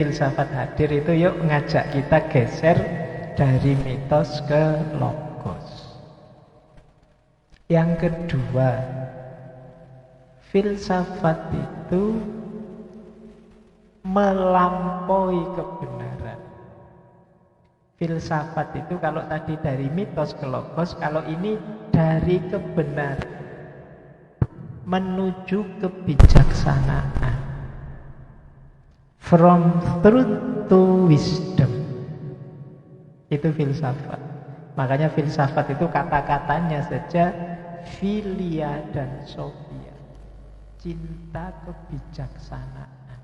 filsafat hadir itu yuk ngajak kita geser dari mitos ke logos. Yang kedua, filsafat itu melampaui kebenaran. Filsafat itu kalau tadi dari mitos ke logos, kalau ini dari kebenaran menuju kebijaksanaan. From truth to wisdom. Itu filsafat. Makanya filsafat itu kata-katanya saja philia dan sophia. Cinta kebijaksanaan.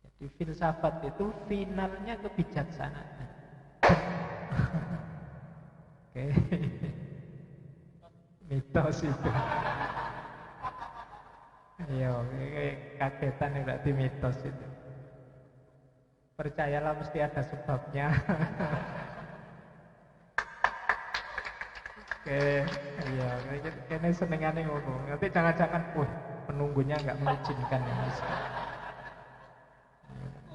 Jadi filsafat itu finalnya kebijaksanaan. Oke. Mitos itu. Iya, kagetan yang berarti mitos itu. Percayalah mesti ada sebabnya. Oke, iya, ini senengannya ngomong. Nanti jangan-jangan, penunggunya nggak mengizinkan ya.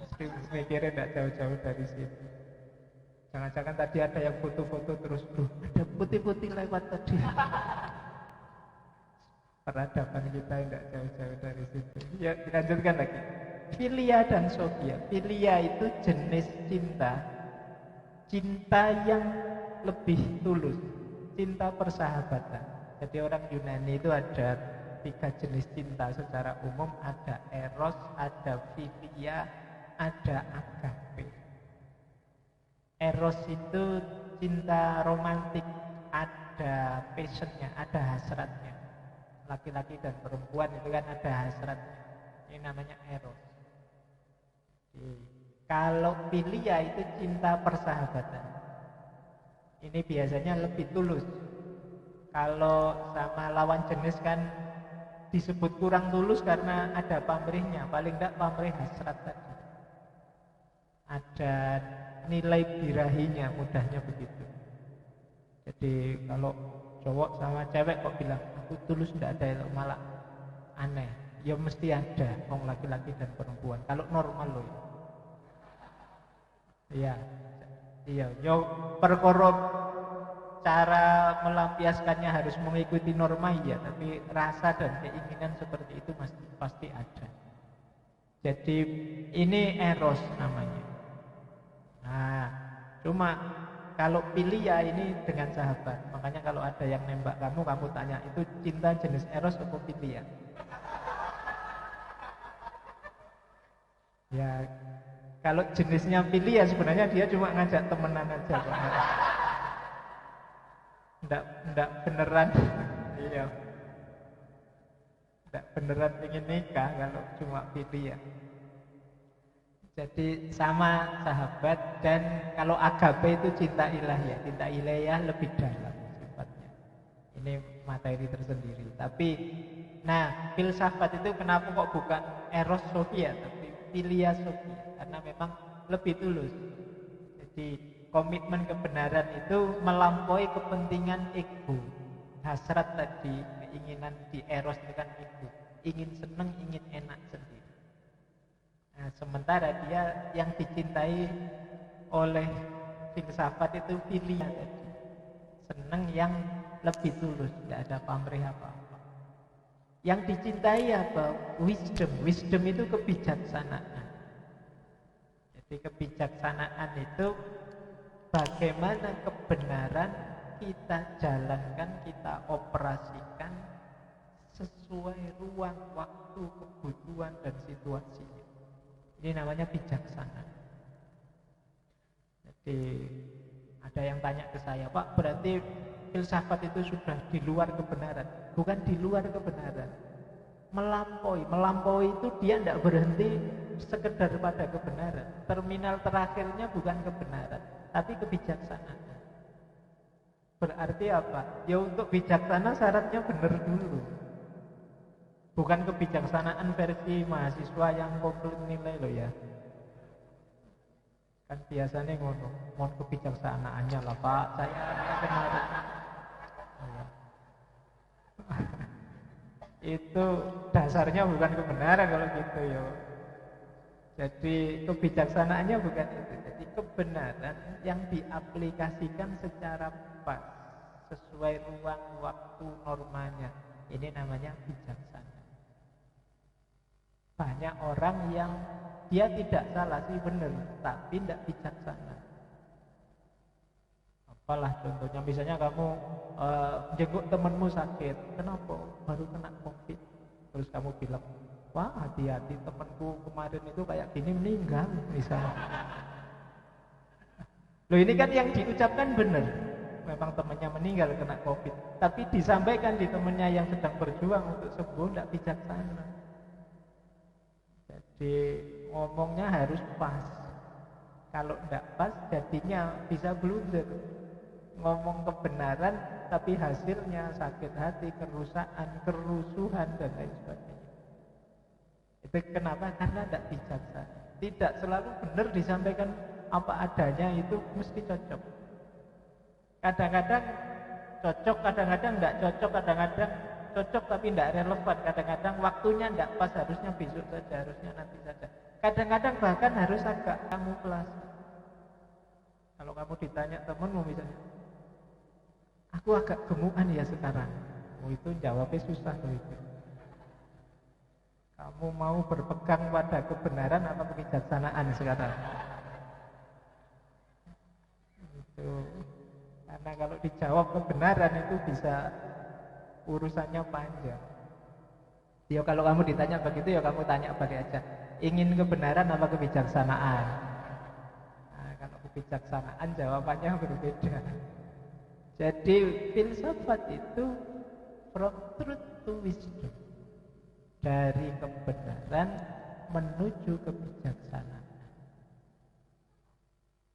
Mesti mikirnya nggak jauh-jauh dari situ. Jangan-jangan tadi ada yang foto-foto terus, ada putih-putih lewat tadi. Peradaban kita tidak jauh-jauh dari situ. Ya, dilanjutkan lagi. Philia dan sophia. Philia itu jenis cinta. Cinta yang lebih tulus. Cinta persahabatan. Jadi orang Yunani itu ada 3 jenis cinta secara umum. Ada eros, ada philia, ada agape. Eros itu cinta romantik. Ada passionnya, ada hasratnya. Laki-laki dan perempuan itu kan ada hasratnya. Ini namanya eros. Kalau philia itu cinta persahabatan. Ini biasanya lebih tulus. Kalau sama lawan jenis kan disebut kurang tulus karena ada pamrihnya. Paling tidak pamrih hasrat tadi. Ada nilai birahinya, mudahnya begitu. Jadi kalau cowok sama cewek kok bilang aku tulus, tidak ada, malah aneh. Ya mesti ada orang laki-laki dan perempuan. Kalau normal loh. Iya. Iya, yo perkara cara melampiaskannya harus mengikuti norma ya, tapi rasa dan keinginan seperti itu pasti ada. Jadi ini eros namanya. Nah, cuma kalau philia ini dengan sahabat. Makanya kalau ada yang nembak kamu tanya, itu cinta jenis eros atau philia? Ya, kalau jenisnya philia sebenarnya dia cuma ngajak temenan aja. Enggak beneran. Iya. Enggak beneran ingin nikah kalau cuma philia. Jadi sama sahabat. Dan kalau agape itu cinta ilahiyah. Cinta ilahiyah lebih dalam sifatnya. Ini materi tersendiri. Tapi filsafat itu kenapa kok bukan eros sophia, tapi philia sophia? Karena memang lebih tulus. Jadi komitmen kebenaran itu melampaui kepentingan ego. Hasrat tadi, keinginan di eros itu kan ego. Ingin seneng, ingin enak sendiri. Nah, sementara dia yang dicintai oleh filsafat itu philia tadi. Seneng yang lebih tulus, tidak ada pamrih apa-apa. Yang dicintai apa? Wisdom. Wisdom itu kebijaksanaan. Jadi kebijaksanaan itu bagaimana kebenaran kita jalankan, kita operasikan sesuai ruang, waktu, kebutuhan, dan situasinya. Ini namanya bijaksana. Jadi ada yang tanya ke saya, Pak, berarti filsafat itu sudah di luar kebenaran? Bukan di luar kebenaran, melampaui. Melampaui itu dia tidak berhenti sekedar pada kebenaran. Terminal terakhirnya bukan kebenaran, tapi kebijaksanaan. Berarti apa? Ya untuk bijaksana syaratnya benar dulu. Bukan kebijaksanaan versi mahasiswa yang komplit nilai loh ya. Kan biasanya ngono, mohon kebijaksanaannya lah Pak, saya kemarin. Itu dasarnya bukan kebenaran kalau gitu ya. Jadi kebijaksanaannya bukan itu. Jadi kebenaran yang diaplikasikan secara pas sesuai ruang waktu normanya. Ini namanya bijaksana. Banyak orang yang dia tidak salah sih benar, tapi tidak bijaksana. Apalah contohnya, misalnya kamu jenguk temanmu sakit, kenapa? Baru kena COVID. Terus kamu bilang, wah hati-hati temanku kemarin itu kayak gini meninggal misalnya. Loh ini kan yang diucapkan benar, memang temannya meninggal kena COVID, tapi disampaikan di temannya yang sedang berjuang untuk sembuh, tidak bijaksana. Jadi ngomongnya harus pas. Kalau tidak pas jadinya bisa blunder. Ngomong kebenaran tapi hasilnya sakit hati, kerusakan, kerusuhan dan lain sebagainya. Itu kenapa? Karena tidak bijaksana. Tidak selalu benar disampaikan apa adanya itu mesti cocok. Kadang-kadang cocok, kadang-kadang tidak cocok, kadang-kadang cocok tapi tidak relevan, kadang-kadang waktunya tidak pas, harusnya besok saja, harusnya nanti saja. Kadang-kadang bahkan harus agak kamuflase. Kalau kamu ditanya temanmu misalnya, aku agak gemukan ya sekarang, itu jawabnya susah tuh itu. Kamu mau berpegang pada kebenaran atau kebijaksanaan sekarang? Itu karena kalau dijawab kebenaran itu bisa urusannya panjang. Ya kalau kamu ditanya begitu ya kamu tanya balik aja. Ingin kebenaran apa kebijaksanaan? Nah, kalau kebijaksanaan jawabannya berbeda. Jadi filsafat itu from truth to wisdom. Dari kebenaran menuju kebijaksanaan.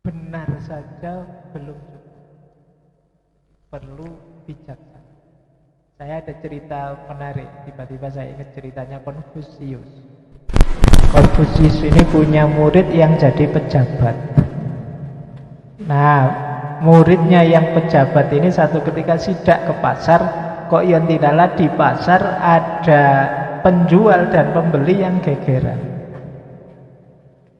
Benar saja belum cukup. Perlu bijaksana. Saya ada cerita menarik, tiba-tiba saya ingat ceritanya Konfusius. Konfusius ini punya murid yang jadi pejabat. Nah, muridnya yang pejabat ini satu ketika sidak ke pasar, kok yang tidaklah di pasar ada penjual dan pembeli yang gegeran.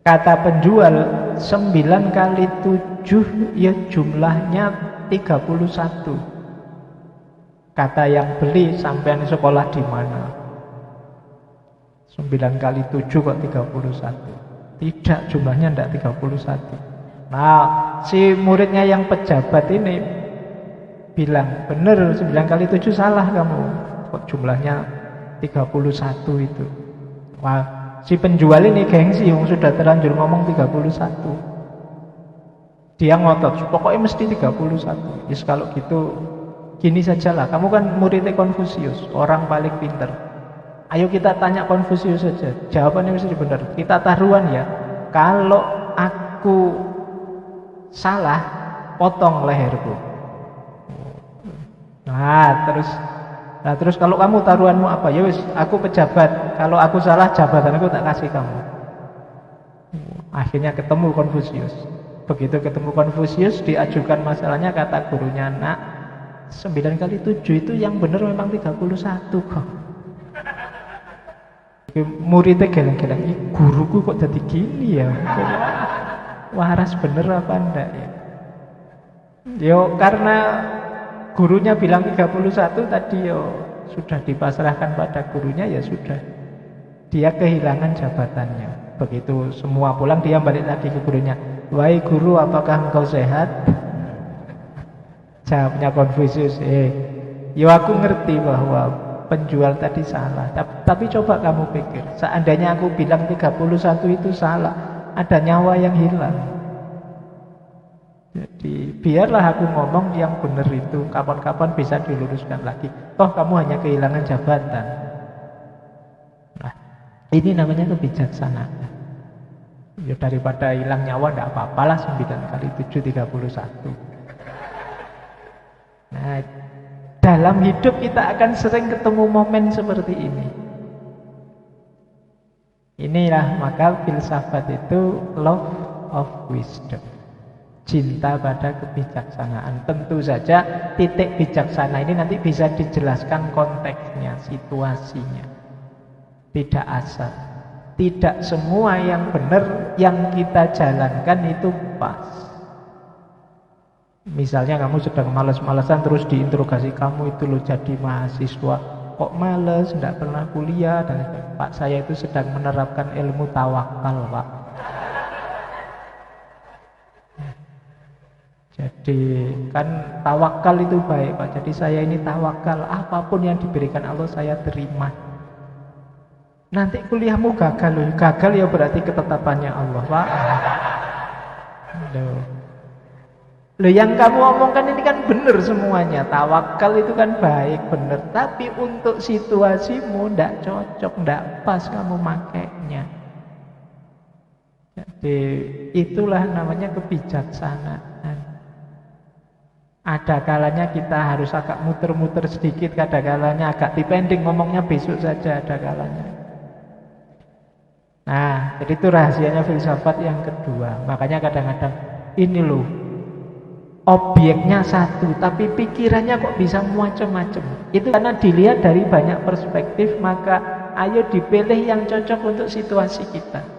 Kata penjual 9 kali 7 ya jumlahnya 31. Kata yang beli, sampean sekolah di mana? 9 kali 7 kok 31. Tidak, jumlahnya tidak 31. Nah, si muridnya yang pejabat ini bilang, bener 9 kali 7 salah kamu. Kok jumlahnya 31 itu. Wah, si penjual ini gengsi, yang sudah terlanjur ngomong 31. Dia ngotot, pokoknya mesti 31. Yes, kalau gitu gini sajalah, kamu kan muridnya Konfusius, orang paling pinter. Ayo kita tanya Konfusius saja, jawabannya mesti benar. Kita taruhan ya, kalau aku salah, potong leherku. Nah terus kalau kamu taruhanmu apa? Ya wis, aku pejabat. Kalau aku salah, jabatanku tak kasih kamu. Akhirnya ketemu Konfusius. Begitu ketemu Konfusius, diajukan masalahnya, kata gurunya, nak, 9 kali 7 itu yang benar memang 31 kok. Muridnya geleng-geleng, guruku kok jadi gini ya? Waras bener apa enggak ya? Yo karena gurunya bilang 31 tadi, yo sudah dipasrahkan pada gurunya, ya sudah. Dia kehilangan jabatannya. Begitu semua pulang, dia balik lagi ke gurunya. Wahai guru, apakah engkau sehat? Jawabnya Konfusius, yo aku ngerti bahwa penjual tadi salah, tapi coba kamu pikir, seandainya aku bilang 31 itu salah, ada nyawa yang hilang. Jadi biarlah aku ngomong yang benar itu, kapan-kapan bisa diluruskan lagi. Toh kamu hanya kehilangan jabatan. Nah, ini namanya kebijaksanaan. Ya daripada hilang nyawa tidak apa-apalah, 9 kali 7 31. Nah, dalam hidup kita akan sering ketemu momen seperti ini. Inilah maka filsafat itu love of wisdom. Cinta pada kebijaksanaan. Tentu saja titik bijaksana ini nanti bisa dijelaskan konteksnya, situasinya. Tidak asal. Tidak semua yang benar yang kita jalankan itu pas. Misalnya kamu sedang malas-malasan terus diinterogasi, kamu itu loh jadi mahasiswa kok males, tidak pernah kuliah dan sebagainya. Pak, saya itu sedang menerapkan ilmu tawakal, Pak. Jadi kan tawakal itu baik, Pak. Jadi saya ini tawakal, apapun yang diberikan Allah saya terima. Nanti kuliahmu gagal loh. Gagal ya berarti ketetapannya Allah, Pak. Loh, yang kamu omongkan ini kan benar semuanya. Tawakal itu kan baik, benar. Tapi untuk situasimu tidak cocok, tidak pas kamu makainya. Jadi itulah namanya kebijaksanaan. Ada kalanya kita harus agak muter-muter sedikit, kadang-kalanya agak dipending, ngomongnya besok saja ada kalanya. Nah, jadi itu rahasianya filsafat yang kedua. Makanya kadang-kadang ini loh, objeknya satu, tapi pikirannya kok bisa macam-macam. Itu karena dilihat dari banyak perspektif, maka ayo dipilih yang cocok untuk situasi kita.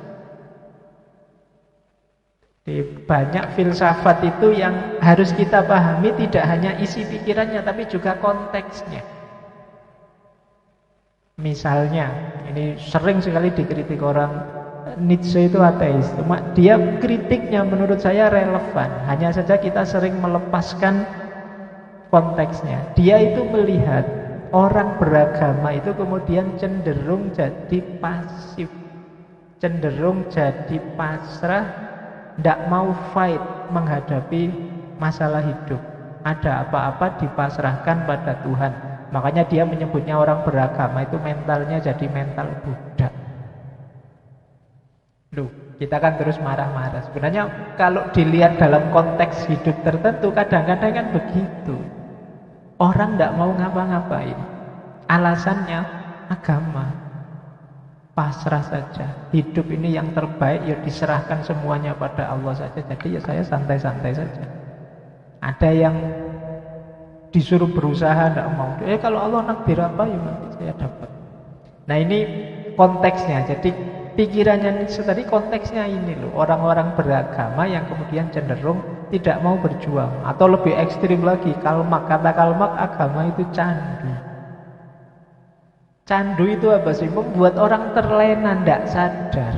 Jadi banyak filsafat itu yang harus kita pahami, tidak hanya isi pikirannya, tapi juga konteksnya. Misalnya, ini sering sekali dikritik orang, Nietzsche itu ateis, cuma dia kritiknya menurut saya relevan. Hanya saja kita sering melepaskan konteksnya. Dia itu melihat orang beragama itu kemudian cenderung jadi pasif, cenderung jadi pasrah, tidak mau fight menghadapi masalah hidup. Ada apa-apa dipasrahkan pada Tuhan. Makanya dia menyebutnya orang beragama itu mentalnya jadi mental budak. Loh, kita kan terus marah-marah. Sebenarnya kalau dilihat dalam konteks hidup tertentu, kadang-kadang kan begitu. Orang tidak mau ngapa-ngapain, alasannya agama. Pasrah saja. Hidup ini yang terbaik, ya diserahkan semuanya pada Allah saja. Jadi ya saya santai-santai saja. Ada yang disuruh berusaha, tidak mau. Kalau Allah nakdir apa, ya nanti saya dapat. Nah ini konteksnya. Jadi pikirannya tadi konteksnya ini loh. Orang-orang beragama yang kemudian cenderung tidak mau berjuang. Atau lebih ekstrim lagi, Kalmak. Kata Kalmak, agama itu candu. Candu itu apa sih? Membuat orang terlena, tidak sadar.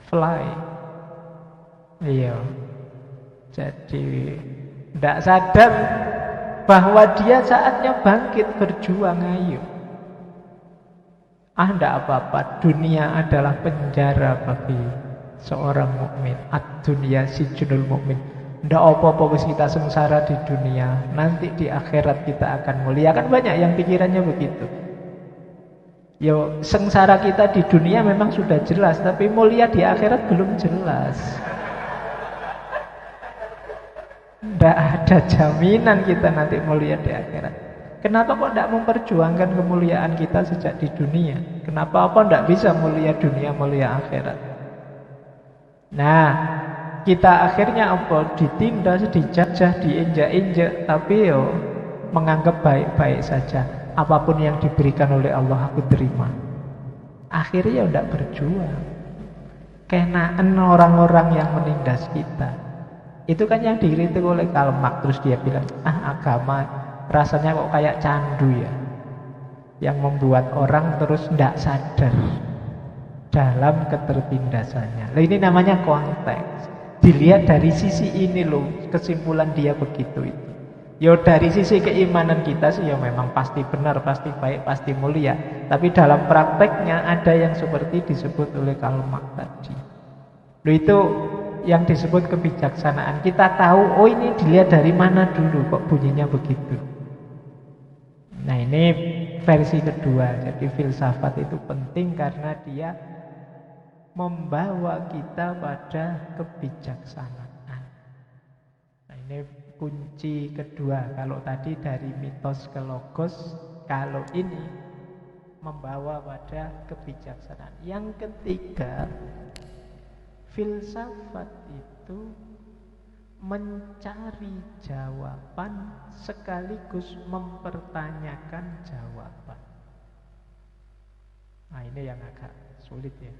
Fly. Iya. Jadi tidak sadar bahwa dia saatnya bangkit berjuang. Ayo. Tidak apa-apa. Dunia adalah penjara bagi seorang mukmin. Ad-dunya sijnul mukmin. Tidak apa-apa kita sengsara di dunia. Nanti di akhirat kita akan mulia. Kan banyak yang pikirannya begitu. Yo, sengsara kita di dunia memang sudah jelas, tapi mulia di akhirat belum jelas. Tidak ada jaminan kita nanti mulia di akhirat. Kenapa kok tidak memperjuangkan kemuliaan kita sejak di dunia? Kenapa tidak bisa mulia dunia, mulia akhirat? Nah, kita akhirnya apa? Ditindas, dijajah, diinjak-injak, tapi yo menganggap baik-baik saja. Apapun yang diberikan oleh Allah aku terima. Akhirnya tidak berjuang. Kenaan orang-orang yang menindas kita. Itu kan yang dikritik oleh Kalmak. Terus dia bilang, agama rasanya kok kayak candu ya, yang membuat orang terus tidak sadar dalam ketertindasannya. Nah, ini namanya konteks. Dilihat dari sisi ini loh, kesimpulan dia begitu itu. Ya dari sisi keimanan kita sih ya memang pasti benar, pasti baik, pasti mulia. Tapi dalam prakteknya ada yang seperti disebut oleh Kalmak tadi. Loh, itu yang disebut kebijaksanaan. Kita tahu, oh ini dilihat dari mana dulu kok bunyinya begitu. Nah ini versi kedua. Jadi filsafat itu penting karena dia membawa kita pada kebijaksanaan. Nah ini kunci kedua. Kalau tadi dari mitos ke logos, kalau ini membawa pada kebijaksanaan. Yang ketiga, filsafat itu mencari jawaban sekaligus mempertanyakan jawaban. Nah ini yang agak sulit ya.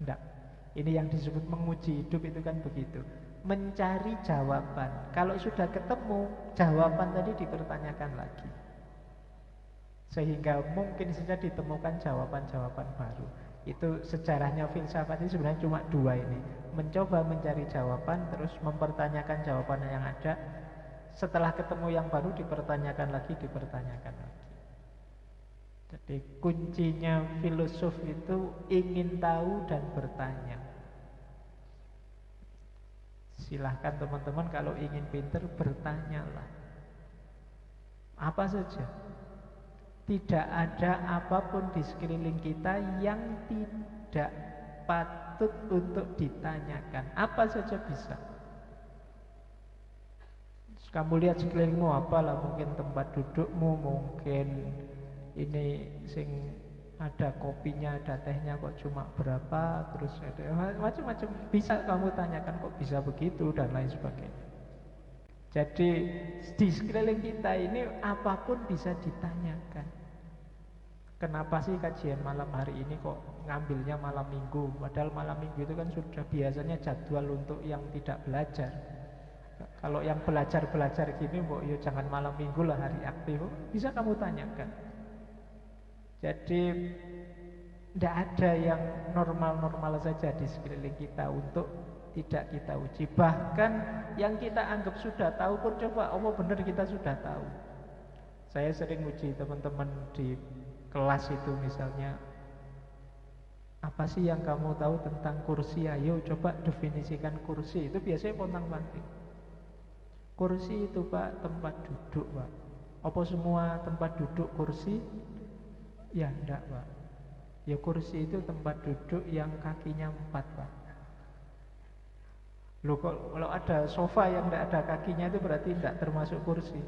Enggak. Ini yang disebut menguji hidup itu kan begitu. Mencari jawaban. Kalau sudah ketemu, jawaban tadi dipertanyakan lagi. Sehingga mungkin saja ditemukan jawaban-jawaban baru. Itu sejarahnya filsafat ini sebenarnya cuma dua ini. Mencoba mencari jawaban, terus mempertanyakan jawaban yang ada. Setelah ketemu yang baru, dipertanyakan lagi, dipertanyakan lagi. Jadi kuncinya filosof itu ingin tahu dan bertanya. Silahkan teman-teman kalau ingin pinter, bertanyalah. Apa saja. Tidak ada apapun di sekeliling kita yang tidak patut untuk ditanyakan. Apa saja bisa. Kamu lihat sekelilingmu, apalah, mungkin tempat dudukmu, mungkin ini sing ada kopinya, ada tehnya kok cuma berapa, terus ada macam-macam bisa kamu tanyakan kok bisa begitu dan lain sebagainya. Jadi di sekeliling kita ini apapun bisa ditanyakan. Kenapa sih kajian malam hari ini kok ngambilnya malam minggu? Padahal malam minggu itu kan sudah biasanya jadwal untuk yang tidak belajar. Kalau yang belajar gini, mbok yo jangan malam minggu lah, hari aktif. Bisa kamu tanyakan. Jadi tidak ada yang normal-normal saja di sekeliling kita untuk tidak kita uji. Bahkan yang kita anggap sudah tahu pun coba, oh benar kita sudah tahu. Saya sering uji teman-teman di kelas itu misalnya, apa sih yang kamu tahu tentang kursi? Ayo coba definisikan kursi. Itu biasanya pontang-panting. Kursi itu Pak tempat duduk Pak. Apa semua tempat duduk kursi? Ya enggak Pak. Ya kursi itu tempat duduk yang kakinya 4 Pak. Loh kalau ada sofa yang enggak ada kakinya itu berarti enggak termasuk kursi?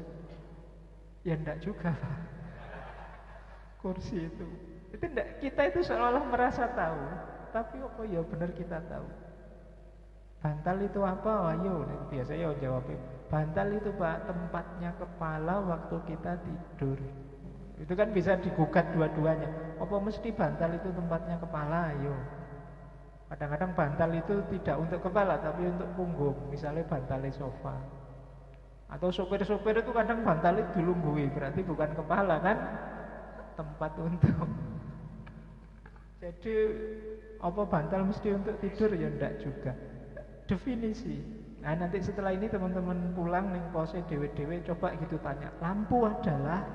Ya enggak juga Pak. Kursi itu enggak, kita itu seolah-olah merasa tahu, tapi apa ya benar kita tahu. Bantal itu apa? Ayo, biasanya jawabnya bantal itu Pak tempatnya kepala waktu kita tidur. Itu kan bisa digugat dua-duanya. Apa mesti bantal itu tempatnya kepala? Ayo. Kadang-kadang bantal itu tidak untuk kepala tapi untuk punggung. Misalnya bantal sofa. Atau sopir-sopir itu kadang bantal itu dilunggui, berarti bukan kepala kan? Tempat untuk. Jadi apa bantal mesti untuk tidur? Ya enggak juga. Definisi. Nah nanti setelah ini teman-teman pulang ning pose dewe-dewe coba gitu tanya, lampu adalah,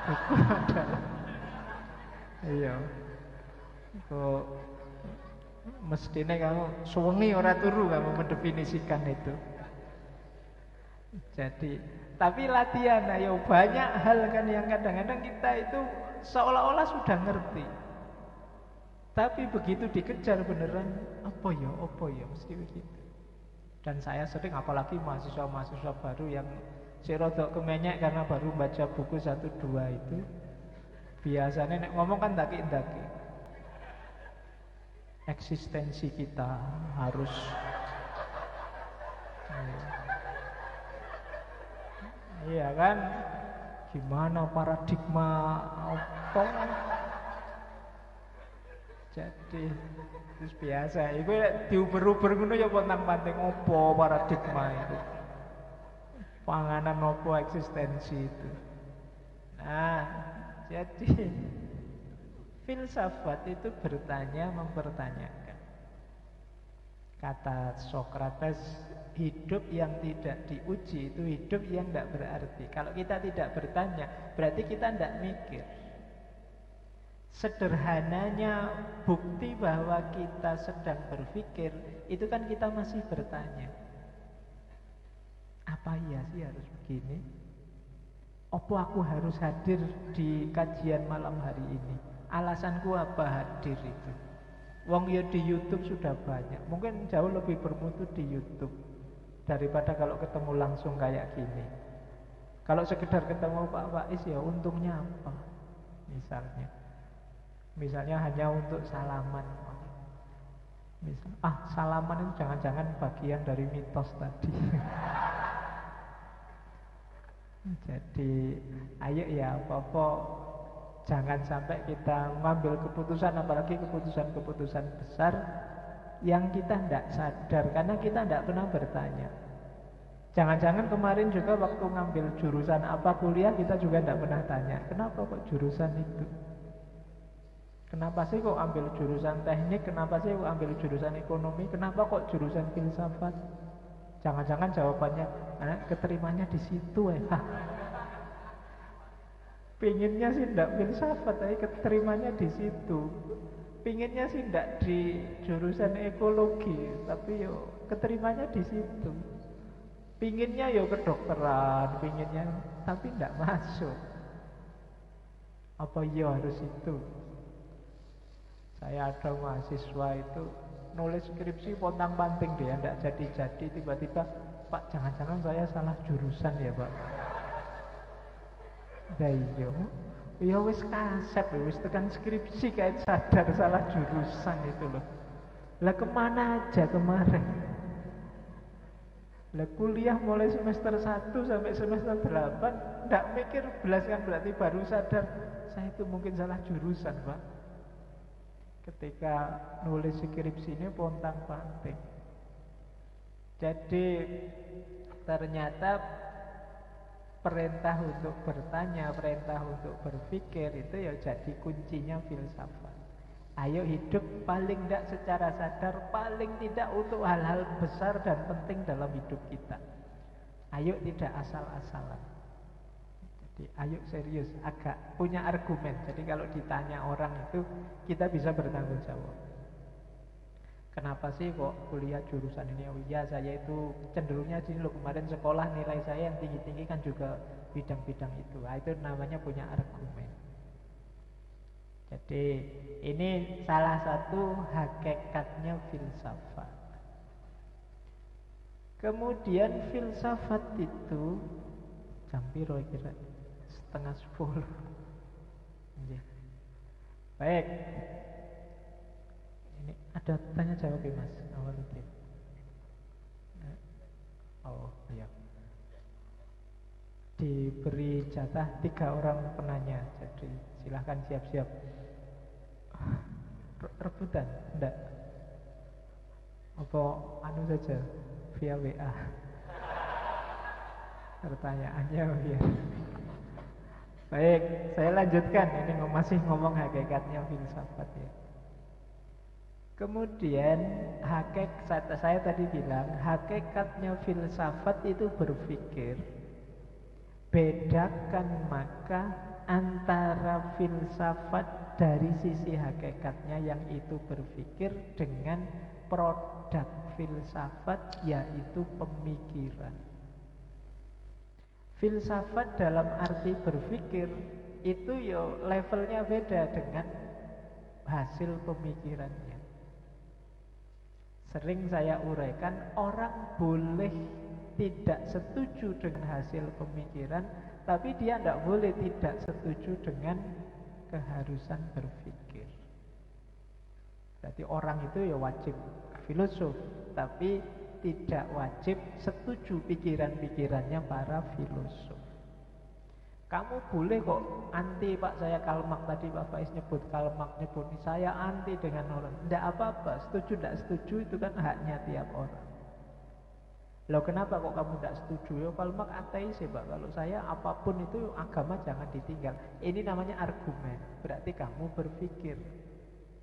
buku adalah. Iya. Kok mestinya kamu suwengi ora turu kamu mendefinisikan itu. Jadi tapi latihan, ayo banyak hal kan yang kadang-kadang kita itu seolah-olah sudah ngerti. Tapi begitu dikejar beneran, apa ya, mesti begitu. Dan saya sering, apalagi mahasiswa-mahasiswa baru yang serodok kemenyek karena baru baca buku 1-2 itu, biasanya nek ngomong kan daki-daki. Eksistensi kita harus iya kan, gimana paradigma apa? Jadi terus biasa, itu diuber-uber ngono ya pontang-panting opo paradigma itu. Panganan opo eksistensi itu. Nah, jadi filsafat itu bertanya, mempertanyakan. Kata Sokrates, hidup yang tidak diuji itu hidup yang tidak berarti. Kalau kita tidak bertanya, berarti kita tidak mikir. Sederhananya bukti bahwa kita sedang berpikir itu kan kita masih bertanya. Apa iya sih harus begini? Apa aku harus hadir di kajian malam hari ini? Alasanku apa hadir itu? Wong ya di YouTube sudah banyak. Mungkin jauh lebih bermutu di YouTube daripada kalau ketemu langsung kayak gini. Kalau sekedar ketemu Pak Faiz ya untungnya apa? Misalnya hanya untuk salaman. Salaman itu jangan-jangan bagian dari mitos tadi. Jadi ayo ya apa-apa Jangan sampai kita mengambil keputusan, apalagi keputusan-keputusan besar yang kita tidak sadar karena kita tidak pernah bertanya. Jangan-jangan kemarin juga waktu ngambil jurusan apa kuliah kita juga tidak pernah tanya, kenapa kok jurusan itu? Kenapa sih kok ambil jurusan teknik? Kenapa sih kok ambil jurusan ekonomi? Kenapa kok jurusan filsafat? Jangan-jangan jawabannya, anak keterimanya di situ ya. Pinginnya sih tidak filsafat, tapi keterimanya di situ. Pinginnya sih tidak di jurusan ekologi, tapi yo keterimanya di situ. Pinginnya yo kedokteran, pinginnya, tapi tidak masuk. Apa iya harus itu? Saya ada mahasiswa itu nulis skripsi pontang-panting dia tidak jadi-jadi, tiba-tiba, Pak, jangan-jangan saya salah jurusan ya Pak. Iya wis kaset, wis tekan skripsi kayak sadar salah jurusan itu loh. Lah kemana aja kemarin? Lah kuliah mulai semester 1 sampai semester 8 ndak mikir belas kan, berarti baru sadar saya itu mungkin salah jurusan Pak. Ketika nulis skripsi ini pontang-panting. Jadi ternyata perintah untuk bertanya, perintah untuk berpikir itu ya jadi kuncinya filsafat. Ayo hidup paling tidak secara sadar, paling tidak untuk hal-hal besar dan penting dalam hidup kita. Ayo tidak asal-asalan. Jadi ayo serius, agak punya argumen. Jadi kalau ditanya orang itu kita bisa bertanggung jawab. Kenapa sih kok kuliah jurusan ini? Oh iya, saya itu cenderungnya sini loh, kemarin sekolah nilai saya yang tinggi-tinggi kan juga bidang-bidang itu. Nah, itu namanya punya argumen. Jadi ini salah satu hakikatnya filsafat. Kemudian filsafat itu jam piro kira 9:30. Baik. Ini ada tanya jawab ya Mas Awaludin. Oh iya. Diberi jatah 3 orang penanya, jadi silahkan siap-siap. Rebutan? Enggak? Apa anu saja via WA? Pertanyaannya ya. Baik, saya lanjutkan. Ini masih ngomong hakikatnya filsafat ya. Kemudian saya tadi bilang hakikatnya filsafat itu berpikir. Bedakan maka antara filsafat dari sisi hakikatnya yang itu berpikir dengan produk filsafat yaitu pemikiran. Filsafat dalam arti berpikir itu yo levelnya beda dengan hasil pemikirannya. Sering saya uraikan, orang boleh tidak setuju dengan hasil pemikiran, tapi dia tidak boleh tidak setuju dengan keharusan berpikir. Berarti orang itu ya wajib filosof, tapi tidak wajib setuju pikiran-pikirannya para filosof. Kamu boleh kok anti, Pak, saya Karl Marx tadi Pak Faiz nyebut Karl Marx, nyebut saya anti dengan orang. Tidak apa-apa, setuju tidak setuju itu kan haknya tiap orang. Loh kenapa kok kamu tidak setuju? Ya Karl Marx ateis ya Pak. Kalau saya apapun itu agama jangan ditinggal. Ini namanya argumen. Berarti kamu berpikir.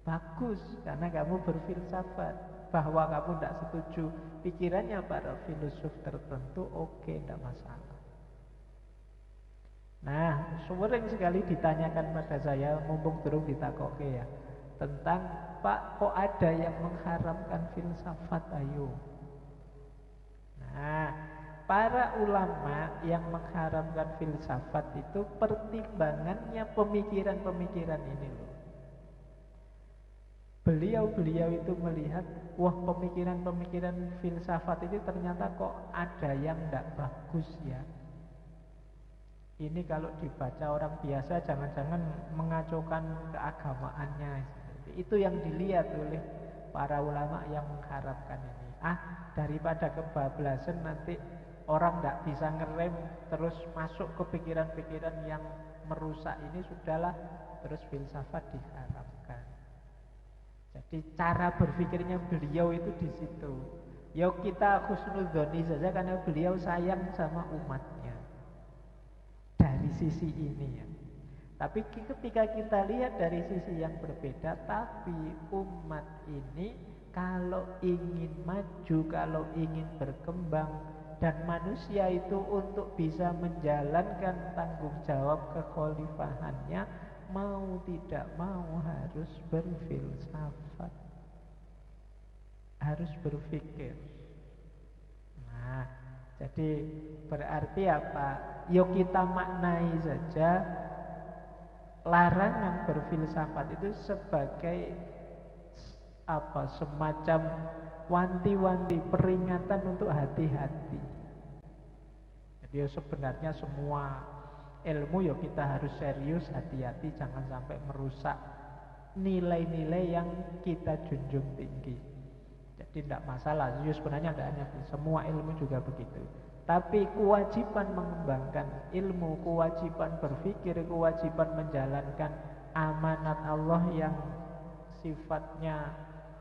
Bagus, karena kamu berfilsafat. Bahwa kamu tidak setuju pikirannya para filosof tertentu, oke, tidak masalah. Nah, sering sekali ditanyakan pada saya, mumpung durung ditakoke ya, tentang Pak, kok ada yang mengharamkan filsafat, ayo. Nah, para ulama yang mengharamkan filsafat itu pertimbangannya pemikiran-pemikiran ini loh. Beliau itu melihat, wah pemikiran-pemikiran filsafat itu ternyata kok ada yang tidak bagus ya. Ini kalau dibaca orang biasa jangan-jangan mengacaukan keagamaannya. Itu yang dilihat oleh para ulama yang mengharapkan ini. Daripada kebablasan nanti orang tidak bisa ngerem terus masuk ke pikiran-pikiran yang merusak ini, sudahlah terus filsafat diharamkan. Jadi cara berpikirnya beliau itu di situ. Ya kita husnudzoni saja karena beliau sayang sama umatnya. Dari sisi ini ya. Tapi ketika kita lihat dari sisi yang berbeda, tapi umat ini kalau ingin maju, kalau ingin berkembang, dan manusia itu untuk bisa menjalankan tanggung jawab kekhalifahannya, mau tidak mau harus berfilsafat, harus berpikir. Nah, jadi berarti apa? Yuk kita maknai saja larangan berfilsafat itu sebagai apa? Semacam wanti-wanti, peringatan untuk hati-hati. Jadi sebenarnya semua ilmu ya kita harus serius, hati-hati, jangan sampai merusak nilai-nilai yang kita junjung tinggi. Jadi tidak masalah, sebenarnya tidak hanya semua ilmu juga begitu. Tapi kewajiban mengembangkan ilmu, kewajiban berpikir, kewajiban menjalankan amanat Allah yang sifatnya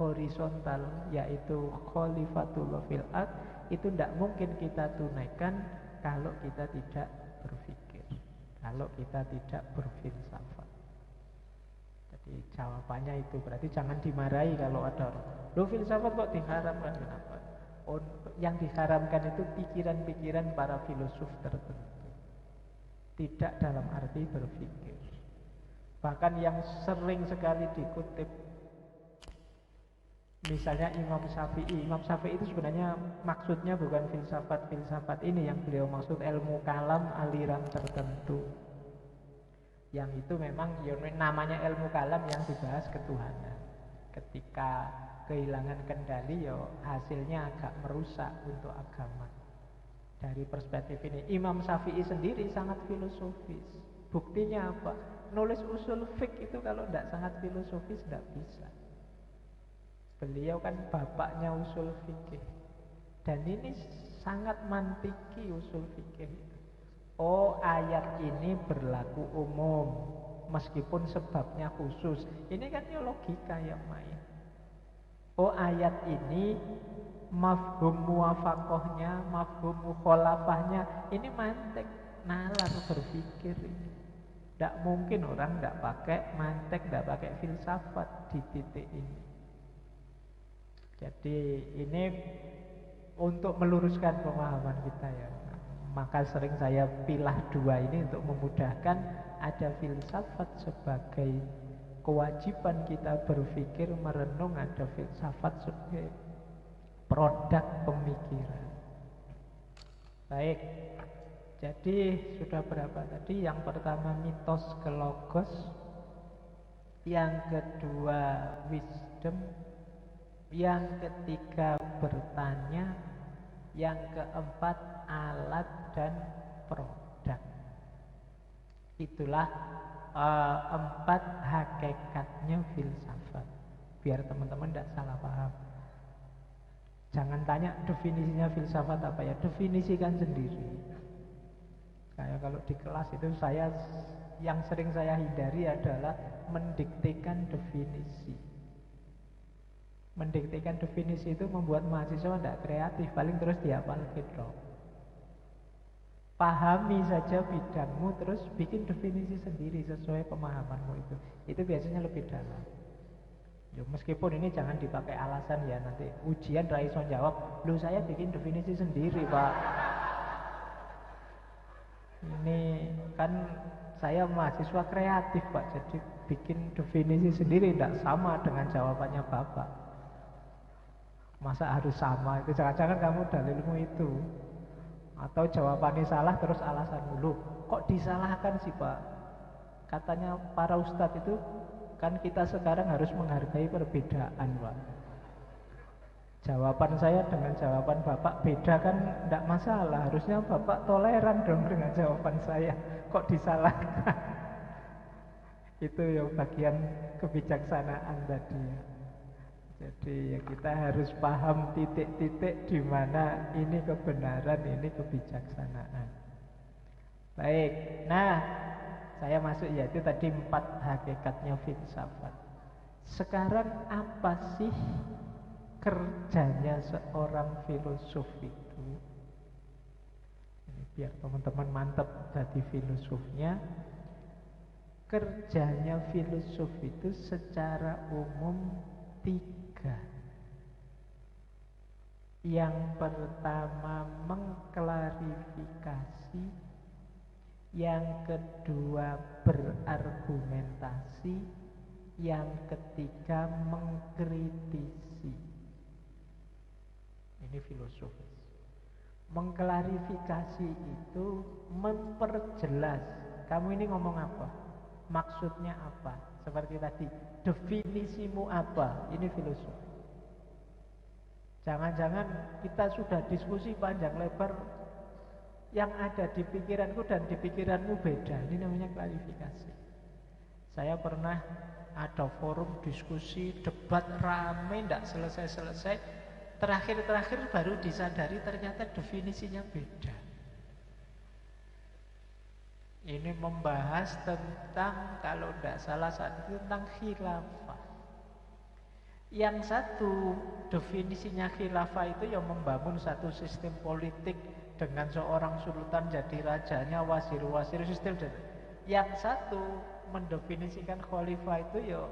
horizontal, yaitu khalifatullah fil ard, itu tidak mungkin kita tunaikan kalau kita tidak berpikir, kalau kita tidak berfilsafat. Jadi jawabannya itu berarti jangan dimarahi kalau ada orang, "Loh, filsafat kok diharamkan?" Kenapa? Oh, yang diharamkan itu pikiran-pikiran para filosof tertentu, tidak dalam arti berpikir. Bahkan yang sering sekali dikutip, misalnya Imam Syafi'i itu sebenarnya maksudnya bukan filsafat ini, yang beliau maksud ilmu kalam aliran tertentu. Yang itu memang ya, namanya ilmu kalam yang dibahas ketuhanan. Ketika kehilangan kendali, ya hasilnya agak merusak untuk agama. Dari perspektif ini, Imam Syafi'i sendiri sangat filosofis. Buktinya apa? Nulis usul fiqh itu kalau tidak sangat filosofis tidak bisa. Beliau kan bapaknya usul fikih. Dan ini sangat mantiki usul fikih itu. Oh, ayat ini berlaku umum meskipun sebabnya khusus. Ini kan ya logika yang main. Oh, ayat ini mafhum muwafaqahnya, mafhum mukhalafahnya, ini mantek, nalar berpikir ini. Tidak mungkin orang tidak pakai mantek, tidak pakai filsafat di titik ini. Jadi ini untuk meluruskan pemahaman kita ya. Maka sering saya pilah dua ini untuk memudahkan. Ada filsafat sebagai kewajiban kita berpikir, merenung, ada filsafat sebagai produk pemikiran. Baik, jadi sudah berapa tadi? Yang pertama mitos ke logos, yang kedua wisdom, yang ketiga bertanya, yang keempat alat dan produk. Itulah 4 hakikatnya filsafat. Biar teman-teman tidak salah paham. Jangan tanya definisinya filsafat apa ya, definisikan sendiri. Kayak kalau di kelas itu yang sering saya hindari adalah mendiktekan definisi. Mendiktekan definisi itu membuat mahasiswa tidak kreatif, paling terus dihafal gitu. Pahami saja bidangmu, terus bikin definisi sendiri sesuai pemahamanmu itu. Itu biasanya lebih dalam. Ya, meskipun ini jangan dipakai alasan ya, nanti ujian Raiso jawab, "Lu saya bikin definisi sendiri, Pak." Ini kan saya mahasiswa kreatif, Pak, jadi bikin definisi sendiri tidak sama dengan jawabannya Bapak. Masa harus sama? Itu jangan-jangan kamu dalilmu itu, atau jawabannya salah terus alasan dulu. Kok disalahkan sih, Pak? Katanya para ustadz itu kan kita sekarang harus menghargai perbedaan, Pak. Jawaban saya dengan jawaban Bapak beda kan tidak masalah. Harusnya Bapak toleran dong dengan jawaban saya. Kok disalahkan? Itu ya bagian kebijaksanaan tadi ya. Jadi ya kita harus paham titik-titik di mana ini kebenaran, ini kebijaksanaan. Baik, nah saya masuk ya itu tadi 4 hakikatnya filsafat. Sekarang apa sih kerjanya seorang filosof itu? Ini biar teman-teman mantap jadi filosofnya. Kerjanya filosof itu secara umum 3. Yang pertama mengklarifikasi, yang kedua berargumentasi, yang ketiga mengkritisi. Ini filosofis. Mengklarifikasi itu memperjelas, kamu ini ngomong apa? Maksudnya apa? Seperti tadi, definisimu apa? Ini filosof. Jangan-jangan kita sudah diskusi panjang lebar, yang ada di pikiranku dan di pikiranmu beda. Ini namanya klarifikasi. Saya pernah ada forum diskusi, debat rame, tidak selesai-selesai. Terakhir-terakhir baru disadari ternyata definisinya beda. Ini membahas tentang, kalau tidak salah saat itu tentang khilafah. Yang satu definisinya khilafah itu yang membangun satu sistem politik dengan seorang sultan jadi rajanya, wazir-wazir sistem. Yang satu mendefinisikan khalifah itu ya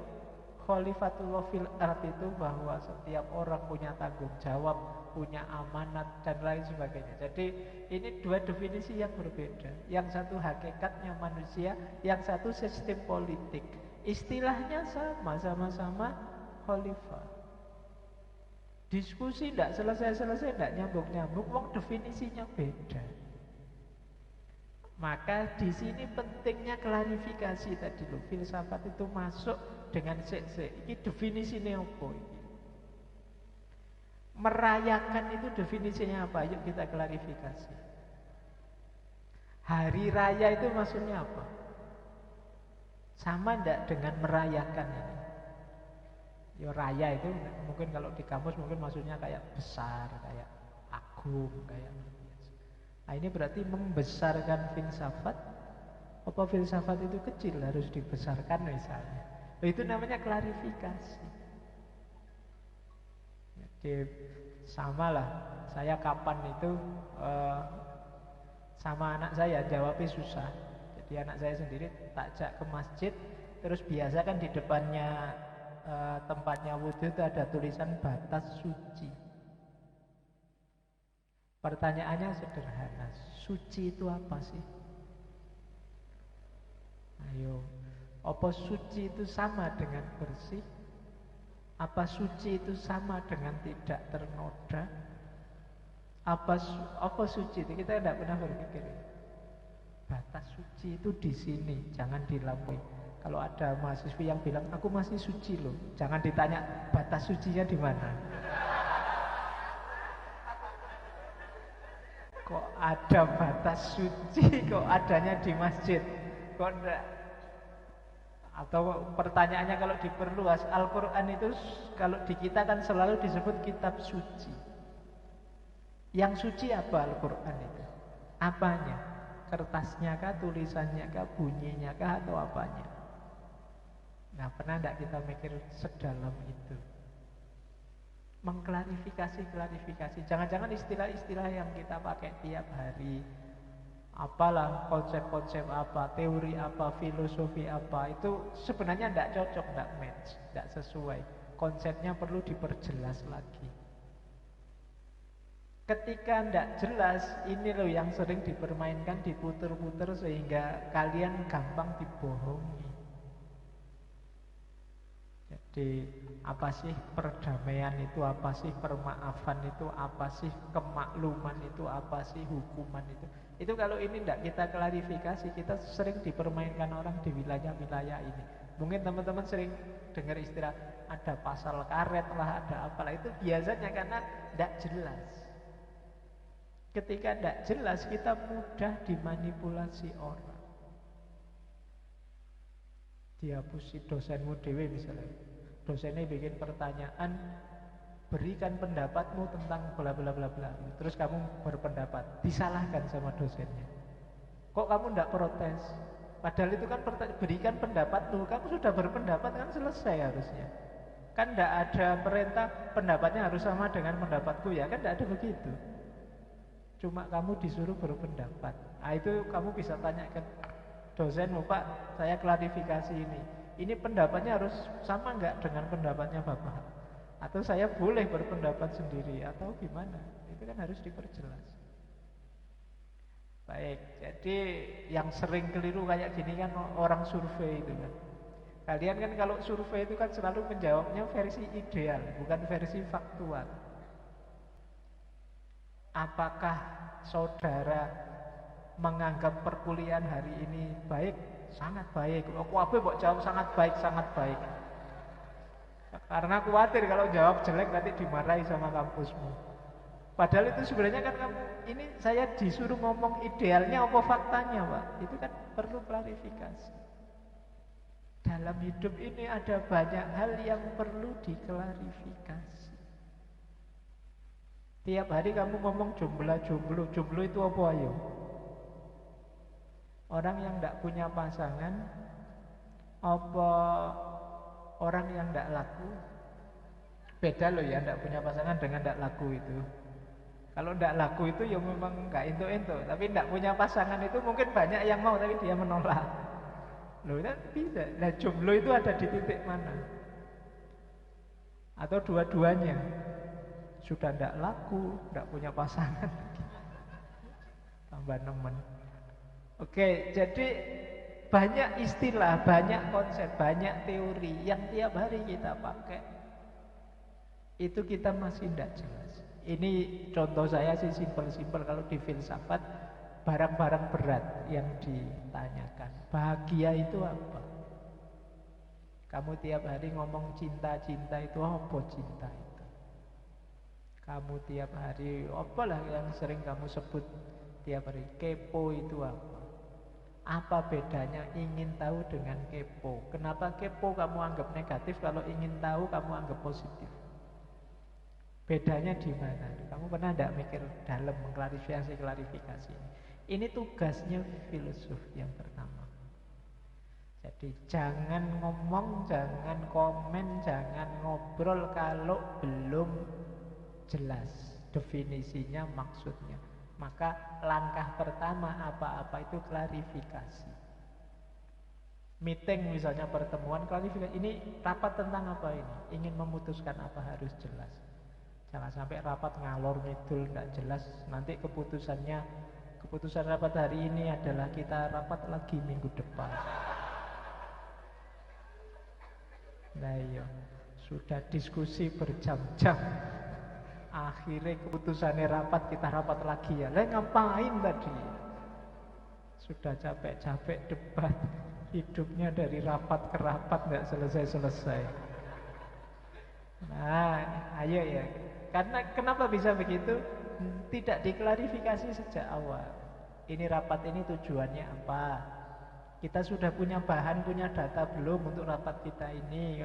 khalifatullah fil ard, itu bahwa setiap orang punya tanggung jawab, punya amanat dan lain sebagainya. Jadi ini 2 definisi yang berbeda. Yang satu hakikatnya manusia, yang satu sistem politik. Istilahnya sama-sama khalifah. Diskusi tidak selesai-selesai, tidak nyambung-nyambung, wong definisinya beda. Maka di sini pentingnya klarifikasi tadi loh. Filsafat itu masuk dengan ini definisinya apa ini? Merayakan itu definisinya apa? Yuk kita klarifikasi. Hari raya itu maksudnya apa? Sama enggak dengan merayakan ini? Ya raya itu mungkin kalau di kamus mungkin maksudnya kayak besar, kayak agung, kayak. Nah ini berarti membesarkan filsafat. Apa filsafat itu kecil harus dibesarkan misalnya? Itu namanya klarifikasi. Jadi samalah, saya kapan itu sama anak saya jawabnya susah. Jadi anak saya sendiri tak ajak ke masjid, terus biasa kan di depannya tempatnya wudhu itu ada tulisan batas suci. Pertanyaannya sederhana, suci itu apa sih? Ayo, apa suci itu sama dengan bersih? Apa suci itu sama dengan tidak ternoda? Apa suci itu? Kita tidak pernah berpikir. Batas suci itu di sini, jangan dilampaui. Kalau ada mahasiswi yang bilang aku masih suci loh, jangan ditanya batas sucinya di mana. Kok ada batas suci, kok adanya di masjid? Kok enggak? Atau pertanyaannya kalau diperluas, Al-Quran itu kalau di kita kan selalu disebut kitab suci. Yang suci apa Al-Quran itu? Apanya? Kertasnya kah, tulisannya kah, bunyinya kah, atau apanya? Nah, pernah enggak kita mikir sedalam itu? Mengklarifikasi. Jangan-jangan istilah-istilah yang kita pakai tiap hari, apalah konsep-konsep apa, teori apa, filosofi apa, itu sebenarnya tidak cocok, tidak match, tidak sesuai. Konsepnya perlu diperjelas lagi. Ketika tidak jelas, ini loh yang sering dipermainkan, diputer-puter sehingga kalian gampang dibohongi. Jadi apa sih perdamaian itu, apa sih permaafan itu, apa sih kemakluman itu, apa sih hukuman itu. Itu kalau ini tidak kita klarifikasi, kita sering dipermainkan orang di wilayah-wilayah ini. Mungkin teman-teman sering dengar istilah ada pasal karet lah, ada apalah, itu biasanya karena tidak jelas. Ketika tidak jelas, kita mudah dimanipulasi orang. Dihapusi dosenmu dewe misalnya, dosennya bikin pertanyaan, berikan pendapatmu tentang bla bla bla bla. Terus kamu berpendapat, disalahkan sama dosennya. Kok kamu tidak protes? Padahal itu kan berikan pendapatmu. Kamu sudah berpendapat kan selesai harusnya. Kan tidak ada perintah pendapatnya harus sama dengan pendapatku ya. Kan tidak ada begitu. Cuma kamu disuruh berpendapat. Nah itu kamu bisa tanyakan dosenmu, Pak, saya klarifikasi ini. Ini pendapatnya harus sama nggak dengan pendapatnya Bapak? Atau saya boleh berpendapat sendiri atau gimana? Itu kan harus diperjelas. Baik, jadi yang sering keliru kayak gini kan orang survei itu kan. Kalian kan kalau survei itu kan selalu menjawabnya versi ideal, bukan versi faktual. Apakah saudara menganggap perkuliahan hari ini baik? Sangat baik. Aku apa kok jawab sangat baik, sangat baik. Karena khawatir kalau jawab jelek nanti dimarahi sama kampusmu. Padahal itu sebenarnya kan kamu, ini saya disuruh ngomong idealnya apa faktanya, Pak? Itu kan perlu klarifikasi. Dalam hidup ini ada banyak hal yang perlu diklarifikasi. Tiap hari kamu ngomong jomblo itu apa ayo? Orang yang tidak punya pasangan, apa orang yang tidak laku? Beda loh ya, tidak punya pasangan dengan tidak laku itu. Kalau tidak laku itu ya memang nggak ento-ento. Tapi tidak punya pasangan itu mungkin banyak yang mau tapi dia menolak. Loh kan bisa. Nah jomblo itu ada di titik mana? Atau dua-duanya sudah tidak laku, tidak punya pasangan. Tambah nemen. Oke, jadi banyak istilah, banyak konsep, banyak teori yang tiap hari kita pakai. Itu kita masih tidak jelas. Ini contoh saya sih simpel-simpel. Kalau di filsafat, barang-barang berat yang ditanyakan. Bahagia itu apa? Kamu tiap hari ngomong cinta-cinta itu apa cinta itu? Kamu tiap hari, apalah yang sering kamu sebut tiap hari, kepo itu apa? Apa bedanya ingin tahu dengan kepo? Kenapa kepo kamu anggap negatif, kalau ingin tahu kamu anggap positif? Bedanya di mana? Kamu pernah tidak mikir dalam klarifikasi? Ini tugasnya filsuf yang pertama. Jadi jangan ngomong, jangan komen, jangan ngobrol kalau belum jelas definisinya, maksudnya. Maka langkah pertama apa-apa itu klarifikasi. Meeting misalnya, pertemuan, klarifikasi. Ini rapat tentang apa ini? Ingin memutuskan apa, harus jelas. Jangan sampai rapat ngalor ngidul tidak jelas. Nanti keputusan rapat hari ini adalah kita rapat lagi minggu depan. Nah iya, sudah diskusi berjam-jam, akhirnya keputusannya rapat, kita rapat lagi ya. Lah ngapain tadi? Sudah capek-capek debat, hidupnya dari rapat ke rapat tidak selesai-selesai. Nah, ayo ya. Karena kenapa bisa begitu? Tidak diklarifikasi sejak awal. Ini rapat ini tujuannya apa? Kita sudah punya bahan, punya data belum untuk rapat kita ini?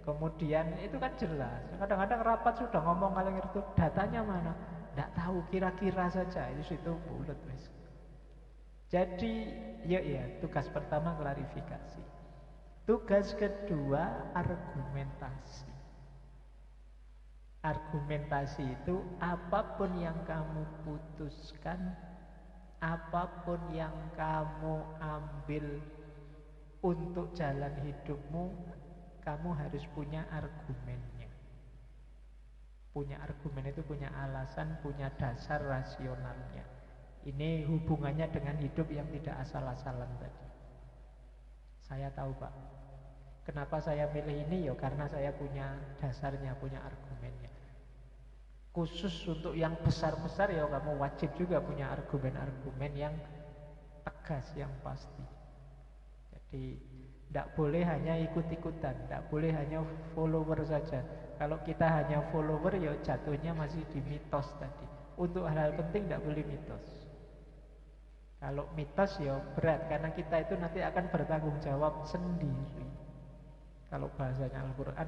Kemudian itu kan jelas. Kadang-kadang rapat sudah ngomong hal itu, datanya mana? Tidak tahu, kira-kira saja. Itu situ bulat wis. Jadi, ya tugas pertama klarifikasi. Tugas kedua argumentasi. Argumentasi itu apapun yang kamu putuskan, apapun yang kamu ambil untuk jalan hidupmu, kamu harus punya argumennya. Punya argumen itu punya alasan, punya dasar rasionalnya. Ini hubungannya dengan hidup yang tidak asal-asalan tadi. Saya tahu Pak, kenapa saya milih ini? Ya karena saya punya dasarnya, punya argumennya. Khusus untuk yang besar-besar ya kamu wajib juga punya argumen-argumen yang tegas, yang pasti. Jadi tidak boleh hanya ikut-ikutan, tidak boleh hanya follower saja. Kalau kita hanya follower ya jatuhnya masih di mitos tadi. Untuk hal-hal penting tidak boleh mitos. Kalau mitos ya berat, karena kita itu nanti akan bertanggung jawab sendiri. Kalau bahasanya Al-Quran,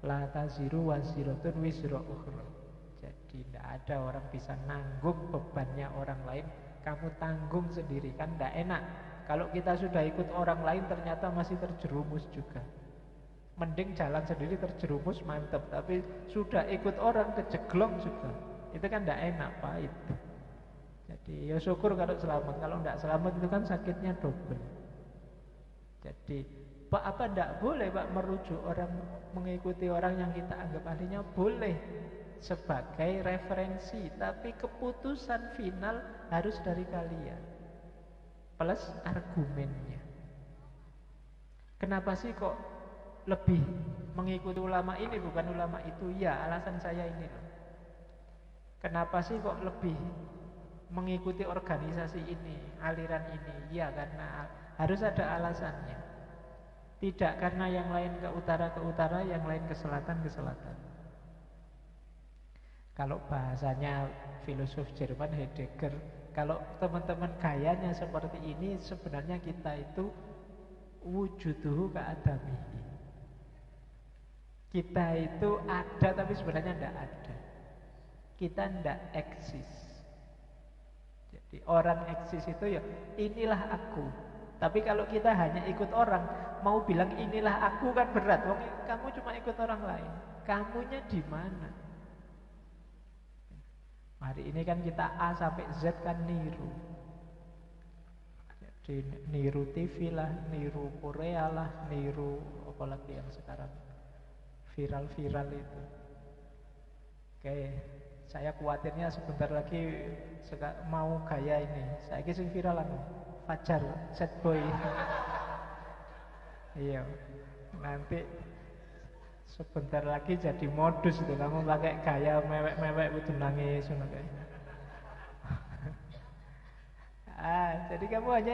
la taziru waziratun wizra ukhra. Jadi tidak ada orang bisa nanggung bebannya orang lain, kamu tanggung sendiri. Kan tidak enak Kalau kita sudah ikut orang lain ternyata masih terjerumus juga. Mending jalan sendiri terjerumus mantep, tapi sudah ikut orang kejeglong juga. Itu kan tidak enak, pahit. Jadi ya syukur kalau selamat. Kalau tidak selamat itu kan sakitnya double. Jadi Pak, apa tidak boleh Pak merujuk orang, mengikuti orang yang kita anggap ahlinya? Boleh sebagai referensi, tapi keputusan final harus dari kalian plus argumennya. Kenapa sih kok lebih mengikuti ulama ini bukan ulama itu? Ya, alasan saya ini loh. Kenapa sih kok lebih mengikuti organisasi ini, aliran ini? Ya, karena harus ada alasannya. Tidak karena yang lain ke utara, yang lain ke selatan. Kalau bahasanya filosof Jerman Heidegger, kalau teman-teman gayanya seperti ini, sebenarnya kita itu wujuduhu ka'adamihi. Kita itu ada tapi sebenarnya tidak ada. Kita tidak eksis. Jadi orang eksis itu ya inilah aku. Tapi kalau kita hanya ikut orang, mau bilang inilah aku kan berat. Kamu cuma ikut orang lain. Kamunya di mana? Hari ini kan kita A sampai Z kan niru. Jadi niru TV lah, niru Korea lah, niru apalagi yang sekarang viral-viral itu. Oke, saya khawatirnya sebentar lagi mau gaya ini. Saya kisah viral anu, Fajar, sad boy. Iya, nanti sebentar lagi jadi modus itu, kamu pakai gaya mewek-mewek itu nangis kayak. Jadi kamu hanya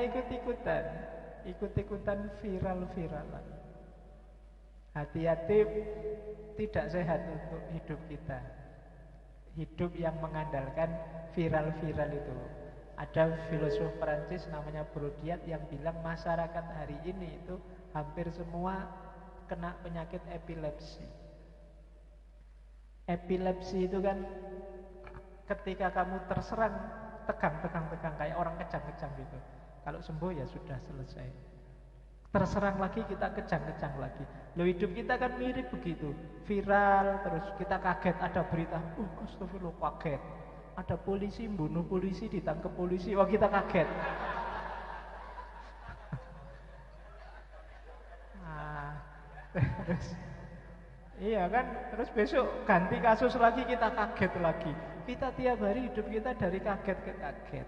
ikut-ikutan viral-viralan. Hati-hati, tidak sehat untuk hidup kita. Hidup yang mengandalkan viral-viral itu. Ada filosof Perancis namanya Brodiat yang bilang masyarakat hari ini itu hampir semua kena penyakit epilepsi. Epilepsi itu kan ketika kamu terserang tegang kayak orang kejang-kejang gitu. Kalau sembuh ya sudah selesai. Terserang lagi kita kejang-kejang lagi. Loh, hidup kita kan mirip begitu. Viral terus kita kaget ada berita, astagfirullah, kaget. Ada polisi bunuh polisi, ditangkap polisi, wah kita kaget. Terus iya kan, terus besok ganti kasus lagi kita kaget lagi. Kita tiap hari hidup kita dari kaget ke kaget.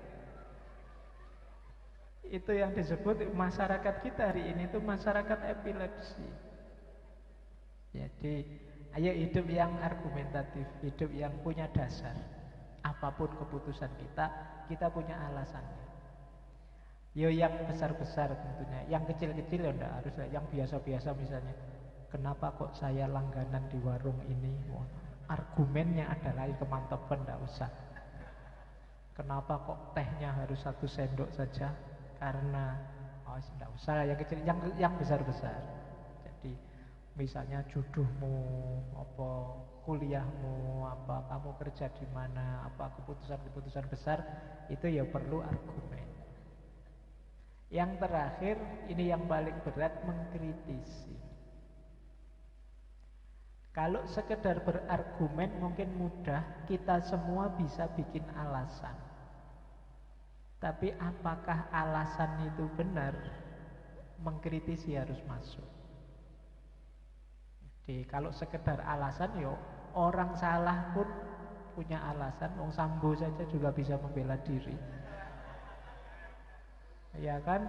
Itu yang disebut masyarakat kita hari ini itu masyarakat epilepsi. Jadi ayo hidup yang argumentatif, hidup yang punya dasar. Apapun keputusan kita punya alasannya. Yo yang besar-besar tentunya, yang kecil-kecil ya enggak harus, yang biasa-biasa misalnya. Kenapa kok saya langganan di warung ini? Wah, argumennya adalah kemantapan, enggak usah. Kenapa kok tehnya harus 1 sendok saja? Karena enggak usah, yang kecil, yang besar-besar. Jadi misalnya jodohmu, apa kuliahmu, apa kamu kerja di mana, apa keputusan-keputusan besar itu ya perlu argumen. Yang terakhir, ini yang paling berat, mengkritisi. Kalau sekedar berargumen mungkin mudah, kita semua bisa bikin alasan. Tapi apakah alasan itu benar? Mengkritisi harus masuk. Jadi kalau sekedar alasan, yo orang salah pun punya alasan. Wong Sambo saja juga bisa membela diri. Ya kan?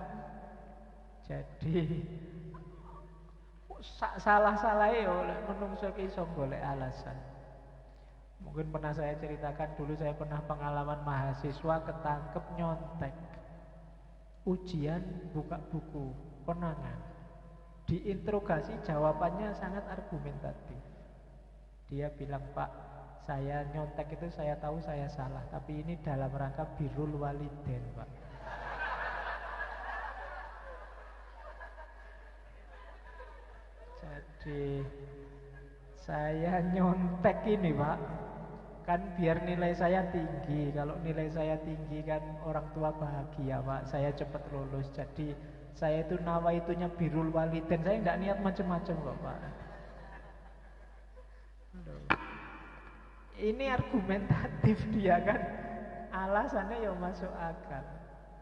Jadi salah-salah ya menungso ki iso golek alasan. Mungkin pernah saya ceritakan dulu, saya pernah pengalaman mahasiswa ketangkep nyontek. Ujian buka buku, konangan. Diinterogasi jawabannya sangat argumentatif. Dia bilang, "Pak, saya nyontek itu saya tahu saya salah, tapi ini dalam rangka birrul walidain, Pak." Jadi saya nyontek ini, Pak, Kan biar nilai saya tinggi. Kalau nilai saya tinggi kan orang tua bahagia, Pak. Saya cepat lulus. Jadi saya itu nawaitunya birrul walidain. Saya enggak niat macam-macam kok, Pak. Ini argumentatif dia kan. Alasannya ya masuk akal.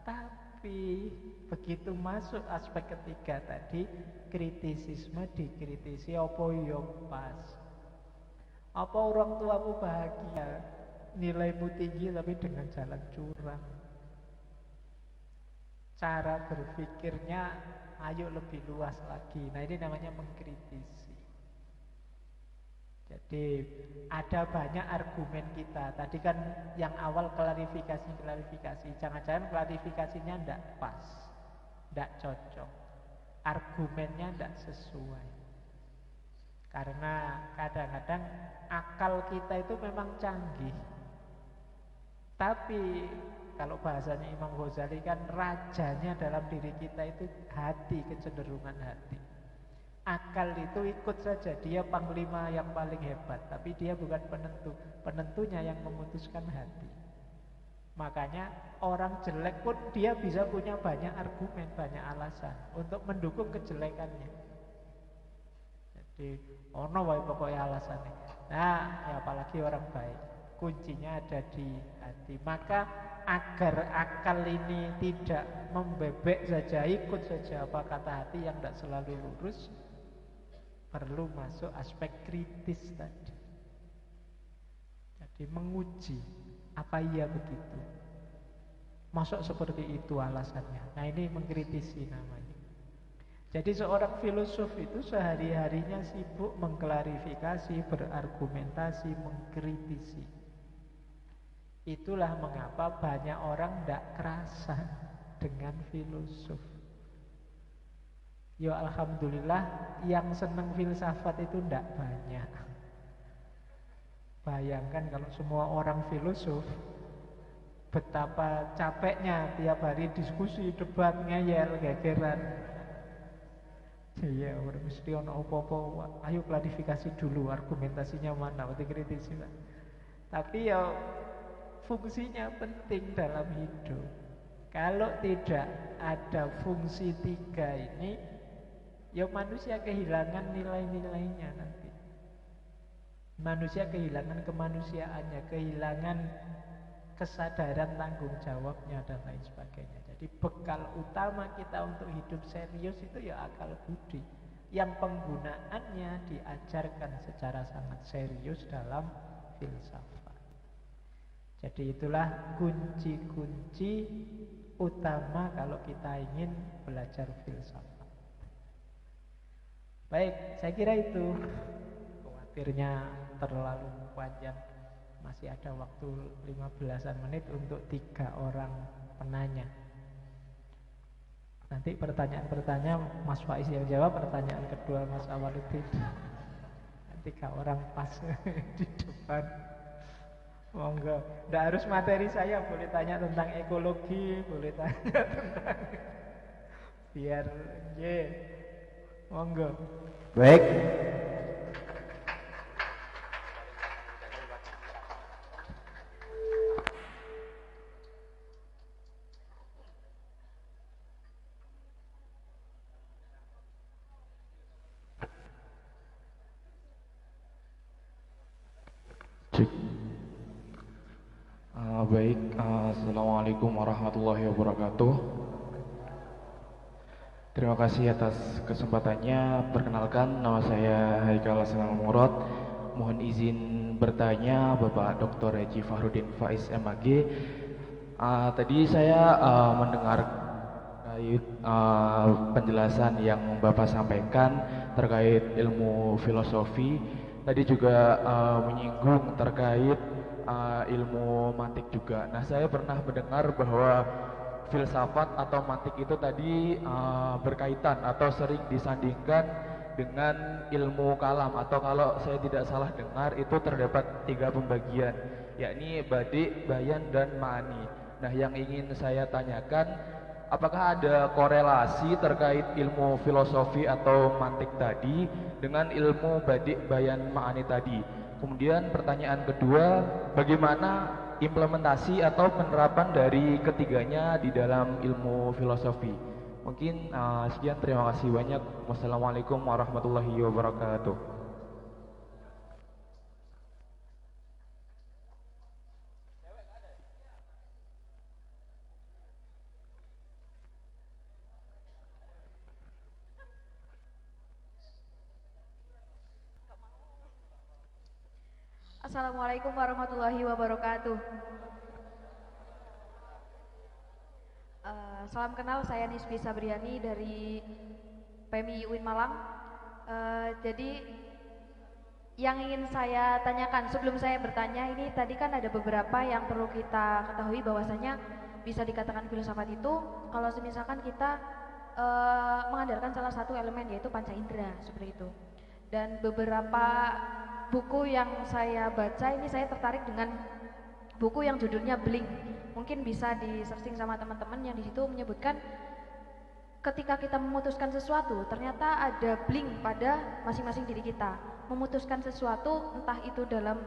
Tapi begitu masuk aspek ketiga tadi, kritisisme dikritisi apa ya pas. Apa orang tuamu bahagia nilaimu tinggi tapi dengan jalan curang? Cara berpikirnya ayo lebih luas lagi. Nah ini namanya mengkritisi. Jadi ada banyak argumen kita. Tadi kan yang awal klarifikasi. Jangan-jangan klarifikasinya tidak pas, tidak cocok, argumennya tidak sesuai. Karena kadang-kadang akal kita itu memang canggih. Tapi kalau bahasanya Imam Ghazali kan rajanya dalam diri kita itu hati, kecenderungan hati. Akal itu ikut saja, dia panglima yang paling hebat, tapi dia bukan penentu. Penentunya yang memutuskan hati. Makanya orang jelek pun dia bisa punya banyak argumen, banyak alasan untuk mendukung kejelekannya. Jadi ono wae pokoknya alasannya. Nah, ya apalagi orang baik. Kuncinya ada di hati. Maka agar akal ini tidak membebek saja, ikut saja apa kata hati yang tidak selalu lurus, perlu masuk aspek kritis tadi. Jadi menguji, apa iya begitu? Masuk seperti itu alasannya. Nah ini mengkritisi namanya. Jadi seorang filosof itu sehari-harinya sibuk mengklarifikasi, berargumentasi, mengkritisi. Itulah mengapa banyak orang tidak kerasan dengan filosof. Ya alhamdulillah yang senang filsafat itu tidak banyak. Bayangkan kalau semua orang filosof, betapa capeknya tiap hari diskusi, debat, ngeyel, gegeran. Iya, orang mesti ono apa-apa. Ayo klarifikasi dulu, argumentasinya mana, nanti kritisi. Tapi ya fungsinya penting dalam hidup. Kalau tidak ada fungsi tiga ini, ya manusia kehilangan nilai-nilainya nanti. Manusia kehilangan kemanusiaannya, kehilangan kesadaran tanggung jawabnya dan lain sebagainya. Jadi bekal utama kita untuk hidup serius itu ya akal budi, yang penggunaannya diajarkan secara sangat serius dalam filsafat. Jadi itulah kunci-kunci utama kalau kita ingin belajar filsafat. Baik, saya kira itu. Khawatirnya terlalu panjang. Masih ada waktu 15-an menit untuk 3 orang penanya. Nanti pertanyaan-pertanyaan Mas Faiz yang jawab, pertanyaan kedua Mas Awaludin. 3 orang pas di depan. Monggo. Nggak harus materi saya, boleh tanya tentang ekologi, boleh tanya tentang biar monggo. Baik. Baik, Assalamualaikum warahmatullahi wabarakatuh. Terima kasih atas kesempatannya. Perkenalkan, nama saya Haikal Hasanul Murad. Mohon izin bertanya Bapak Dr. Haji Fahrudin Faiz MAG. Tadi saya mendengar terkait penjelasan yang Bapak sampaikan terkait ilmu filosofi. Tadi juga menyinggung terkait ilmu mantik juga. Nah, saya pernah mendengar bahwa filsafat atau mantik itu tadi berkaitan atau sering disandingkan dengan ilmu kalam, atau kalau saya tidak salah dengar itu terdapat 3 pembagian, yakni badi, bayan, dan ma'ani. Nah, yang ingin saya tanyakan, apakah ada korelasi terkait ilmu filosofi atau mantik tadi dengan ilmu badi, bayan, ma'ani tadi? Kemudian pertanyaan kedua, bagaimana implementasi atau penerapan dari ketiganya di dalam ilmu filosofi? Mungkin sekian, terima kasih banyak. Wassalamualaikum warahmatullahi wabarakatuh. Assalamualaikum warahmatullahi wabarakatuh. Salam kenal, saya Nisbi Sabriani dari PMI UIN Malang. Jadi yang ingin saya tanyakan sebelum saya bertanya ini, tadi kan ada beberapa yang perlu kita ketahui bahwasanya bisa dikatakan filsafat itu kalau misalkan kita mengandalkan salah satu elemen, yaitu panca indera, seperti itu. Dan beberapa buku yang saya baca ini, saya tertarik dengan buku yang judulnya Blink. Mungkin bisa di searching sama teman-teman, yang di situ menyebutkan ketika kita memutuskan sesuatu, ternyata ada blink pada masing-masing diri kita. Memutuskan sesuatu, entah itu dalam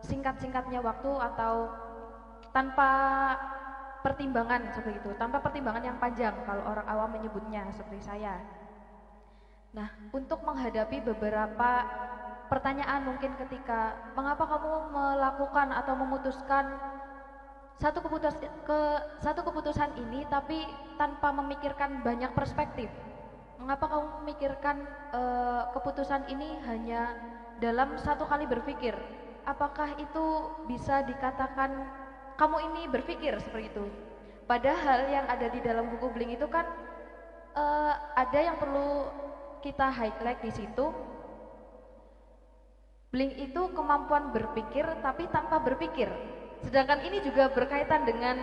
singkat-singkatnya waktu atau tanpa pertimbangan, seperti itu, tanpa pertimbangan yang panjang kalau orang awam menyebutnya, seperti saya. Nah, untuk menghadapi beberapa pertanyaan mungkin ketika mengapa kamu melakukan atau memutuskan satu keputusan ini tapi tanpa memikirkan banyak perspektif. Mengapa kamu memikirkan keputusan ini hanya dalam satu kali berpikir? Apakah itu bisa dikatakan kamu ini berpikir seperti itu? Padahal yang ada di dalam buku Blink itu kan ada yang perlu kita highlight di situ. Blink itu kemampuan berpikir tapi tanpa berpikir. Sedangkan ini juga berkaitan dengan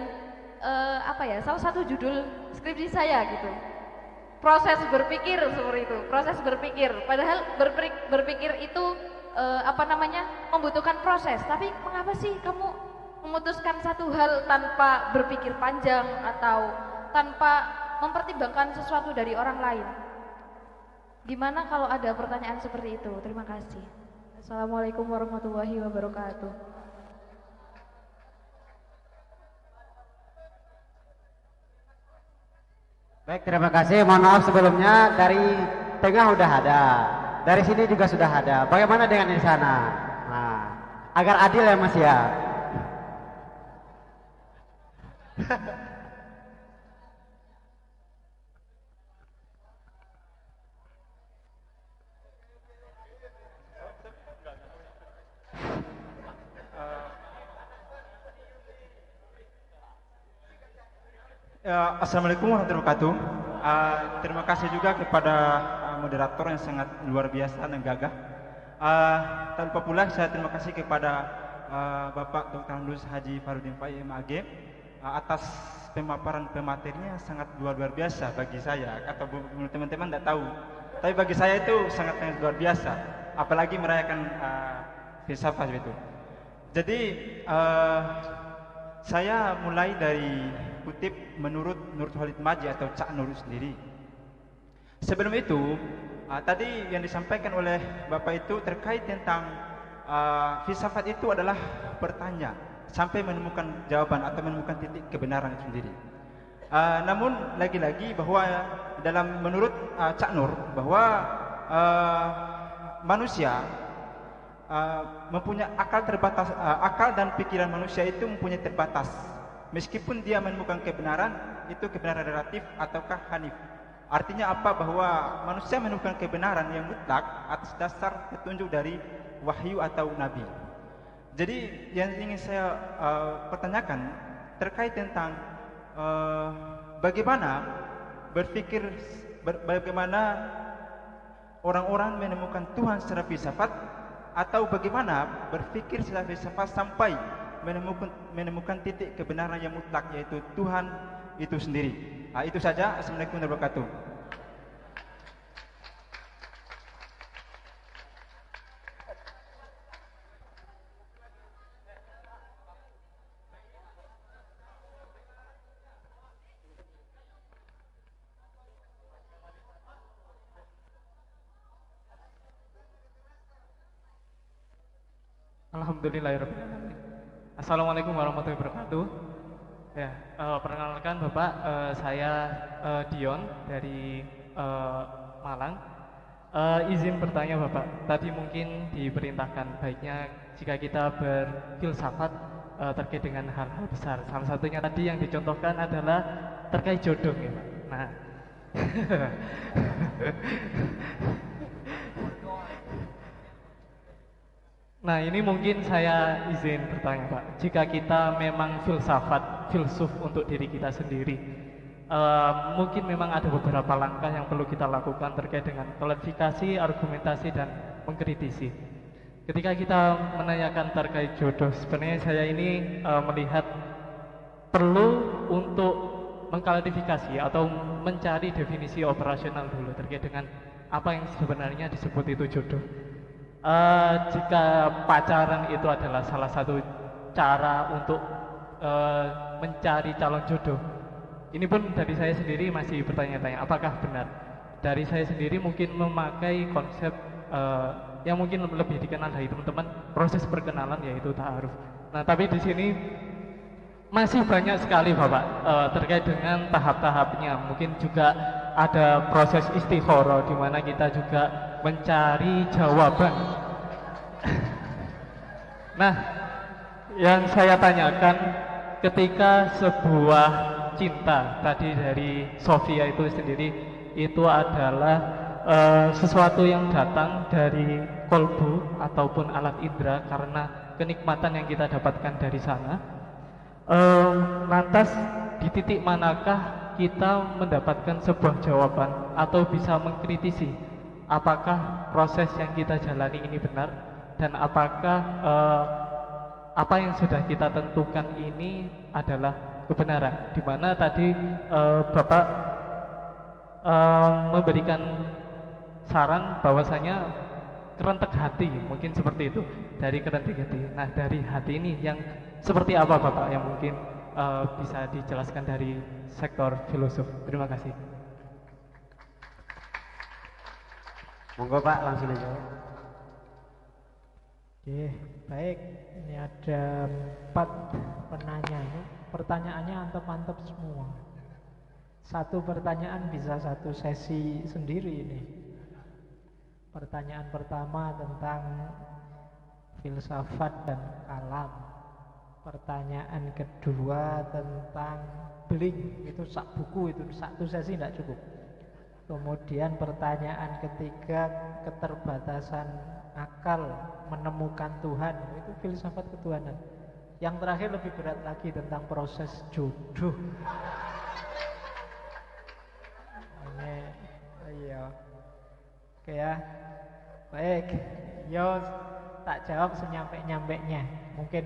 salah satu judul skripsi saya gitu. Proses berpikir, seperti itu. Proses berpikir. Padahal berpikir itu membutuhkan proses. Tapi mengapa sih kamu memutuskan satu hal tanpa berpikir panjang atau tanpa mempertimbangkan sesuatu dari orang lain? Gimana kalau ada pertanyaan seperti itu? Terima kasih. Assalamualaikum warahmatullahi wabarakatuh. Baik, terima kasih. Mohon maaf sebelumnya, dari tengah udah ada, dari sini juga sudah ada. Bagaimana dengan di sana? Nah, agar adil ya Mas ya. Assalamualaikum warahmatullahi wabarakatuh. Terima kasih juga kepada moderator yang sangat luar biasa dan gagah. Tanpa pula saya terima kasih kepada Bapak Dr. Hamdus Haji Farudin Faiz MAG atas pemaparan pematerinya sangat luar biasa bagi saya. Atau teman-teman tidak tahu, tapi bagi saya itu sangat luar biasa. Apalagi merayakan filsafat itu. Jadi saya mulai dari kutip menurut Nur Khalid Maji atau Cak Nur sendiri. Sebelum itu, tadi yang disampaikan oleh Bapak itu terkait tentang filsafat itu adalah bertanya sampai menemukan jawaban atau menemukan titik kebenaran itu sendiri. Namun lagi-lagi bahwa dalam menurut Cak Nur bahwa manusia mempunyai akal terbatas, akal dan pikiran manusia itu mempunyai terbatas. Meskipun dia menemukan kebenaran, itu kebenaran relatif ataukah hanif. Artinya apa? Bahwa manusia menemukan kebenaran yang mutlak atas dasar petunjuk dari wahyu atau nabi. Jadi yang ingin saya pertanyakan terkait tentang bagaimana berpikir, bagaimana orang-orang menemukan Tuhan secara filsafat, atau bagaimana berpikir secara filsafat sampai menemukan titik kebenaran yang mutlak, yaitu Tuhan itu sendiri. Itu saja. Assalamualaikum warahmatullahi wabarakatuh. Alhamdulillahirrahmanirrahim. Assalamualaikum warahmatullahi wabarakatuh. Ya, perkenalkan Bapak, saya Dion dari Malang. Izin bertanya Bapak, tadi mungkin diperintahkan baiknya jika kita berfilsafat terkait dengan hal-hal besar. Salah satunya tadi yang dicontohkan adalah terkait jodoh ya Pak. Nah, nah ini mungkin saya izin bertanya Pak, jika kita memang filsuf untuk diri kita sendiri, mungkin memang ada beberapa langkah yang perlu kita lakukan terkait dengan klarifikasi, argumentasi, dan mengkritisi. Ketika kita menanyakan terkait jodoh, sebenarnya saya ini melihat perlu untuk mengklarifikasi atau mencari definisi operasional dulu terkait dengan apa yang sebenarnya disebut itu jodoh. Jika pacaran itu adalah salah satu cara untuk mencari calon jodoh, ini pun dari saya sendiri masih bertanya-tanya apakah benar. Dari saya sendiri mungkin memakai konsep yang mungkin lebih dikenal dari teman-teman, proses perkenalan, yaitu ta'aruf. Nah, tapi di sini masih banyak sekali Bapak terkait dengan tahap-tahapnya. Mungkin juga ada proses istikharah di mana kita juga mencari jawaban. Nah, yang saya tanyakan ketika sebuah cinta tadi dari Sofia itu sendiri itu adalah sesuatu yang datang dari kolbu ataupun alat indera karena kenikmatan yang kita dapatkan dari sana. Lantas di titik manakah kita mendapatkan sebuah jawaban atau bisa mengkritisi apakah proses yang kita jalani ini benar dan apakah apa yang sudah kita tentukan ini adalah kebenaran, di mana tadi Bapak memberikan saran bahwasanya kerentek hati, mungkin seperti itu, dari kerentek hati. Nah, dari hati ini yang seperti apa Bapak yang mungkin bisa dijelaskan dari sektor filosof? Terima kasih. Monggo Pak, langsung aja. Oke, baik. Ini ada 4 penanya. Ini pertanyaannya antep-antep semua. Satu pertanyaan bisa satu sesi sendiri ini. Pertanyaan pertama tentang filsafat dan kalam. Pertanyaan kedua tentang bling, itu sak buku, itu satu sesi tidak cukup. Kemudian pertanyaan ketiga, keterbatasan akal menemukan Tuhan, itu filsafat ketuhanan. Yang terakhir lebih berat lagi tentang proses jodoh. Ini, iya. Oke ya, baik. Yo, tak jawab senyampe-nyampenya. Mungkin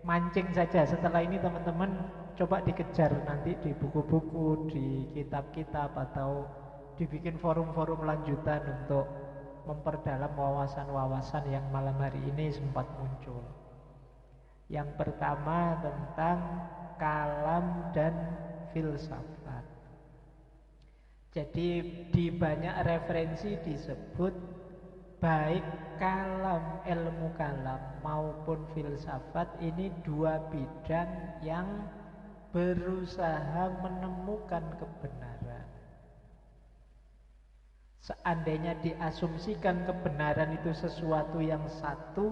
mancing saja. Setelah ini teman-teman coba dikejar nanti di buku-buku, di kitab-kitab, atau dibikin forum-forum lanjutan untuk memperdalam wawasan-wawasan yang malam hari ini sempat muncul. Yang pertama tentang kalam dan filsafat. Jadi di banyak referensi disebut baik kalam, ilmu kalam maupun filsafat ini dua bidang yang berusaha menemukan kebenaran. Seandainya diasumsikan kebenaran itu sesuatu yang satu,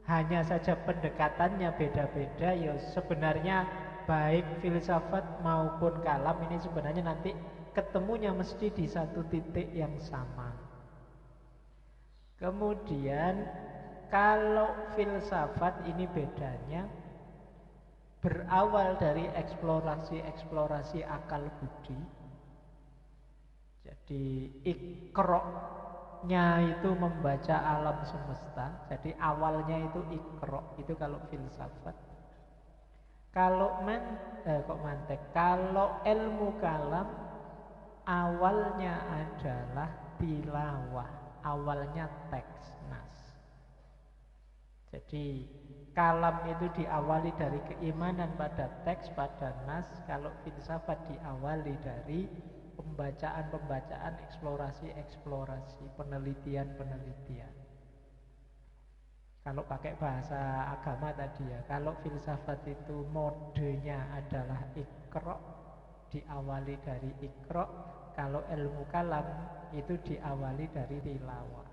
hanya saja pendekatannya beda-beda, ya sebenarnya baik filsafat maupun kalam ini sebenarnya nanti ketemunya mesti di satu titik yang sama. Kemudian kalau filsafat ini bedanya berawal dari eksplorasi akal budi. Jadi ikroknya itu membaca alam semesta. Jadi awalnya itu ikrok, itu kalau filsafat. Kalau kalau ilmu kalam awalnya adalah tilawah, awalnya teks nas. Jadi kalam itu diawali dari keimanan pada teks, pada nas. Kalau filsafat diawali dari pembacaan-pembacaan, eksplorasi-eksplorasi, penelitian-penelitian. Kalau pakai bahasa agama tadi ya, kalau filsafat itu modenya adalah iqra, diawali dari iqra. Kalau ilmu kalam itu diawali dari tilawah.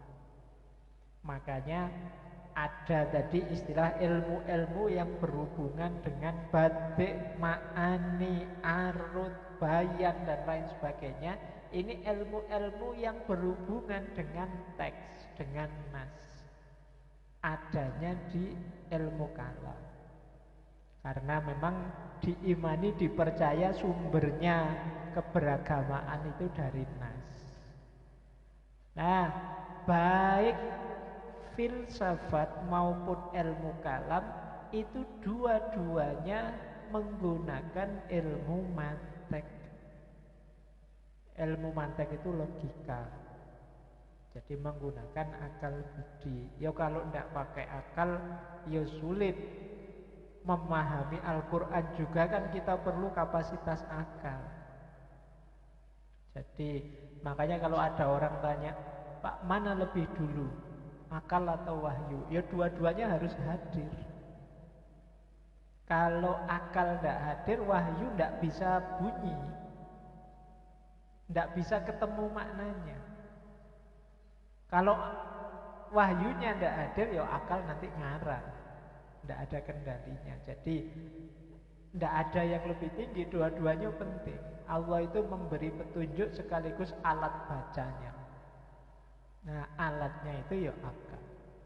Makanya ada tadi istilah ilmu-ilmu yang berhubungan dengan batik, ma'ani, arut, bayan dan lain sebagainya. Ini ilmu-ilmu yang berhubungan dengan teks, dengan nas. Adanya di ilmu kalam. Karena memang diimani, dipercaya sumbernya keberagamaan itu dari nas. Nah, baik filsafat maupun ilmu kalam itu dua-duanya menggunakan ilmu mantek. Ilmu mantek itu logika. Jadi menggunakan akal budi. Ya kalau tidak pakai akal, ya sulit. Memahami Al-Quran juga kan kita perlu kapasitas akal. Jadi makanya kalau ada orang tanya, Pak, mana lebih dulu, akal atau wahyu? Ya dua-duanya harus hadir. Kalau akal tidak hadir, wahyu tidak bisa bunyi, tidak bisa ketemu maknanya. Kalau wahyunya tidak hadir, ya akal nanti ngarang, tidak ada kendalinya. Jadi tidak ada yang lebih tinggi, dua-duanya penting. Allah itu memberi petunjuk sekaligus alat bacanya. Nah, alatnya itu ya akal.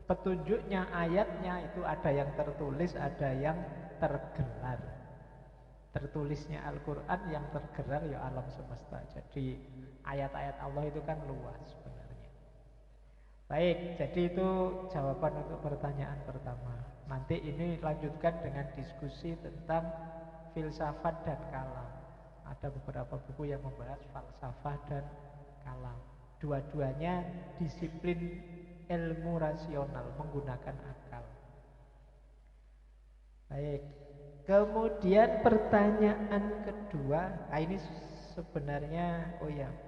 Petunjuknya, ayatnya itu ada yang tertulis, ada yang tergelar. Tertulisnya Al-Quran, yang tergelar ya alam semesta. Jadi ayat-ayat Allah itu kan luas sebenarnya. Baik, jadi itu jawaban untuk pertanyaan pertama. Nanti ini lanjutkan dengan diskusi tentang filsafat dan kalam. Ada beberapa buku yang membahas falsafah dan kalam. Dua-duanya disiplin ilmu rasional, menggunakan akal. Baik, kemudian pertanyaan kedua. Nah ini sebenarnya,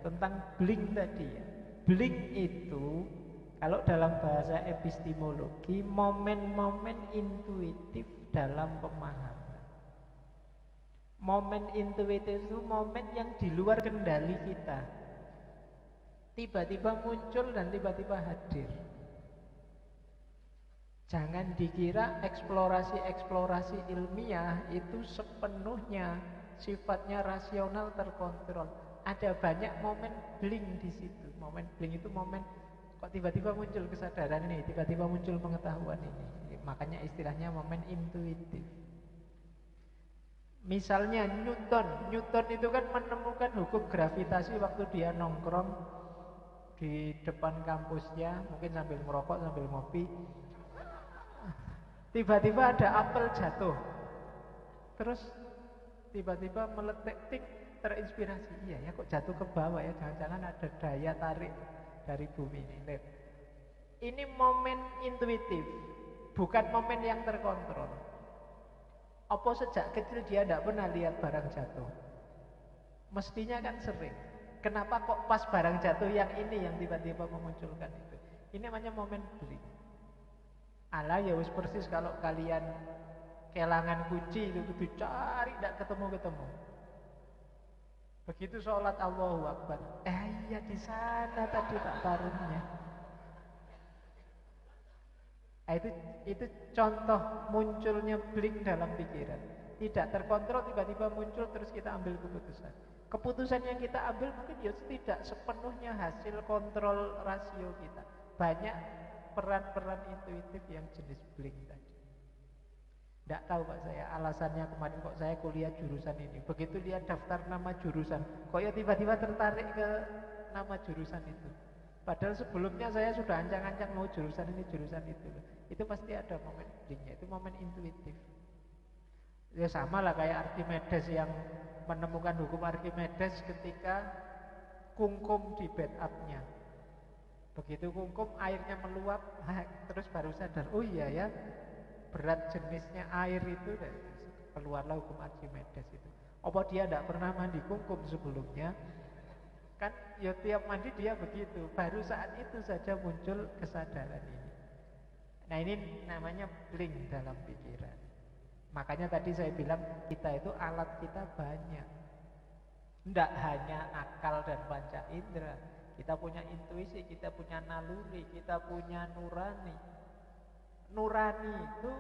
tentang bling tadi ya. Bling itu kalau dalam bahasa epistemologi, momen-momen intuitif dalam pemahaman. Momen intuitif itu momen yang di luar kendali kita. Tiba-tiba muncul dan tiba-tiba hadir. Jangan dikira eksplorasi-eksplorasi ilmiah itu sepenuhnya sifatnya rasional terkontrol. Ada banyak momen bling di situ. Momen bling itu momen kok tiba-tiba muncul kesadaran ini, tiba-tiba muncul pengetahuan ini. Makanya istilahnya momen intuitif. Misalnya Newton itu kan menemukan hukum gravitasi waktu dia nongkrong di depan kampusnya, mungkin sambil merokok, sambil ngopi. Tiba-tiba ada apel jatuh. Terus tiba-tiba meletik, tik, terinspirasi. Iya ya, kok jatuh ke bawah ya, jangan-jangan ada daya tarik dari bumi ini. Ini momen intuitif, bukan momen yang terkontrol. Apa sejak kecil dia tidak pernah lihat barang jatuh? Mestinya kan sering. Kenapa kok pas barang jatuh yang ini yang tiba-tiba memunculkan itu? Ini namanya momen bling. Alah ya wis persis kalau kalian kelangan kunci itu dicari tidak ketemu-ketemu. Begitu sholat Allahu Akbar, iya di sana tadi tak taruhnya. Itu contoh munculnya bling dalam pikiran. Tidak terkontrol, tiba-tiba muncul terus kita ambil keputusan. Keputusan yang kita ambil mungkin ya tidak sepenuhnya hasil kontrol rasio kita. Banyak peran-peran intuitif yang jenis bling tadi. Tidak tahu Pak saya alasannya kemarin kok saya kuliah jurusan ini. Begitu lihat daftar nama jurusan, kok ya tiba-tiba tertarik ke nama jurusan itu. Padahal sebelumnya saya sudah ancang-ancang mau jurusan ini, jurusan itu. Itu pasti ada momen blingnya, itu momen intuitif. Ya sama lah kayak Archimedes yang menemukan hukum Archimedes ketika kungkum di backup-nya. Begitu kungkum airnya meluap, terus baru sadar, oh iya ya, berat jenisnya air itu, keluarlah hukum Archimedes itu. Apa dia tidak pernah mandi kungkum sebelumnya? Kan ya tiap mandi dia begitu. Baru saat itu saja muncul kesadaran ini. Nah ini namanya bling dalam pikiran. Makanya tadi saya bilang kita itu alat kita banyak. Tidak hanya akal dan panca indera. Kita punya intuisi, kita punya naluri, kita punya nurani. Nurani itu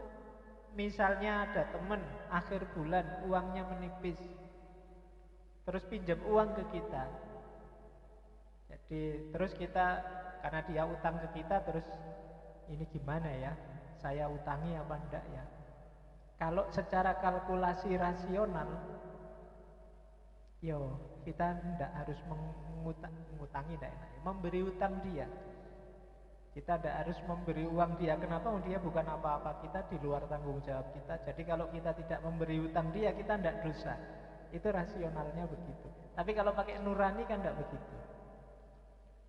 misalnya ada teman akhir bulan uangnya menipis, terus pinjam uang ke kita. Jadi terus kita, karena dia utang ke kita, terus ini gimana ya, saya utangi apa enggak ya. Kalau secara kalkulasi rasional, kita tidak harus mengutangi, tidak enak, memberi utang dia. Kita tidak harus memberi uang dia. Kenapa? Dia bukan apa-apa kita, di luar tanggung jawab kita. Jadi kalau kita tidak memberi utang dia, kita tidak dosa. Itu rasionalnya begitu. Tapi kalau pakai nurani kan tidak begitu.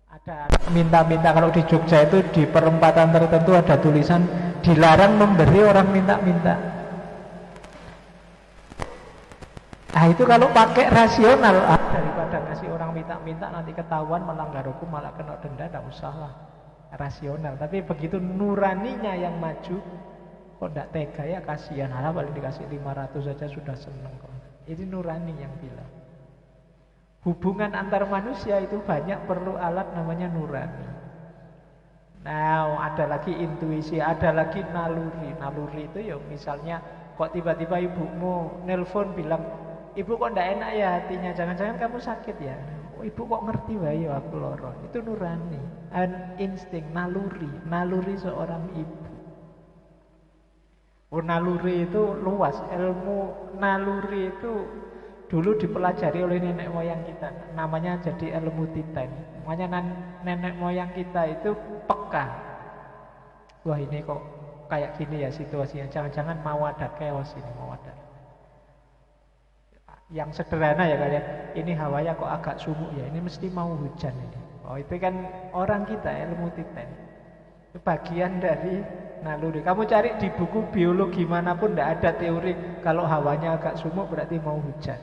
Ada minta-minta, kalau di Jogja itu di perempatan tertentu ada tulisan dilarang memberi orang minta-minta. Nah itu kalau pakai rasional, daripada ngasih orang minta-minta nanti ketahuan melanggar hukum malah kena denda, tidak usah lah. Rasional. Tapi begitu nuraninya yang maju, kok tidak tega ya, kasihan, paling dikasih 500 saja sudah seneng kok. Ini nurani yang bilang. Hubungan antar manusia itu banyak perlu alat namanya nurani. Nah, ada lagi intuisi, ada lagi naluri. Naluri itu ya misalnya kok tiba-tiba ibumu nelpon bilang, ibu kok ndak enak ya hatinya, jangan-jangan kamu sakit ya. Oh, ibu kok ngerti wae ya aku loro. Itu nurani, insting, naluri seorang ibu. Oh, naluri itu luas, ilmu naluri itu dulu dipelajari oleh nenek moyang kita, namanya jadi ilmu titan. Makanya nenek moyang kita itu peka. Wah ini kok kayak gini ya situasinya, jangan-jangan mau ada chaos ini, mau ada. Yang sederhana ya kalian, ini hawanya kok agak sumuk ya, ini mesti mau hujan ini. Oh itu kan orang kita ilmu titan. Itu bagian dari naluri. Kamu cari di buku biologi manapun tidak ada teori kalau hawanya agak sumuk berarti mau hujan.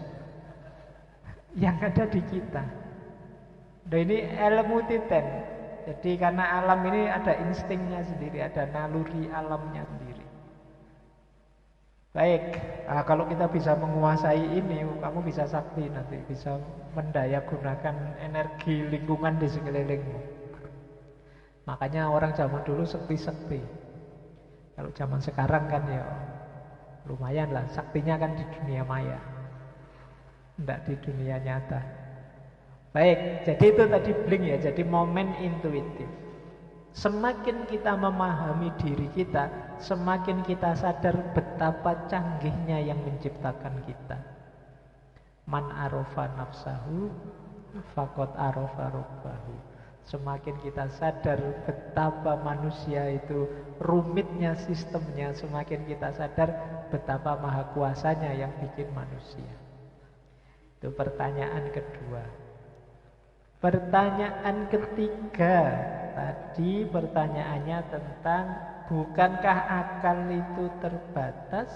Yang ada di kita. Dan ini ilmu titan. Jadi karena alam ini ada instingnya sendiri, ada naluri alamnya sendiri. Baik, kalau kita bisa menguasai ini, kamu bisa sakti nanti, bisa mendaya gunakan energi lingkungan di sekelilingmu. Makanya orang zaman dulu sekti-sekti. Kalau zaman sekarang kan ya lumayan lah, saktinya kan di dunia maya, tidak di dunia nyata. Baik, jadi itu tadi blink ya, jadi momen intuitif. Semakin kita memahami diri kita, semakin kita sadar betapa canggihnya yang menciptakan kita. Man arofa nafsahu faqad arofa rabbahu. Semakin kita sadar betapa manusia itu rumitnya sistemnya, semakin kita sadar betapa maha kuasanya yang bikin manusia. Itu pertanyaan kedua. Pertanyaan ketiga, tadi pertanyaannya tentang bukankah akal itu terbatas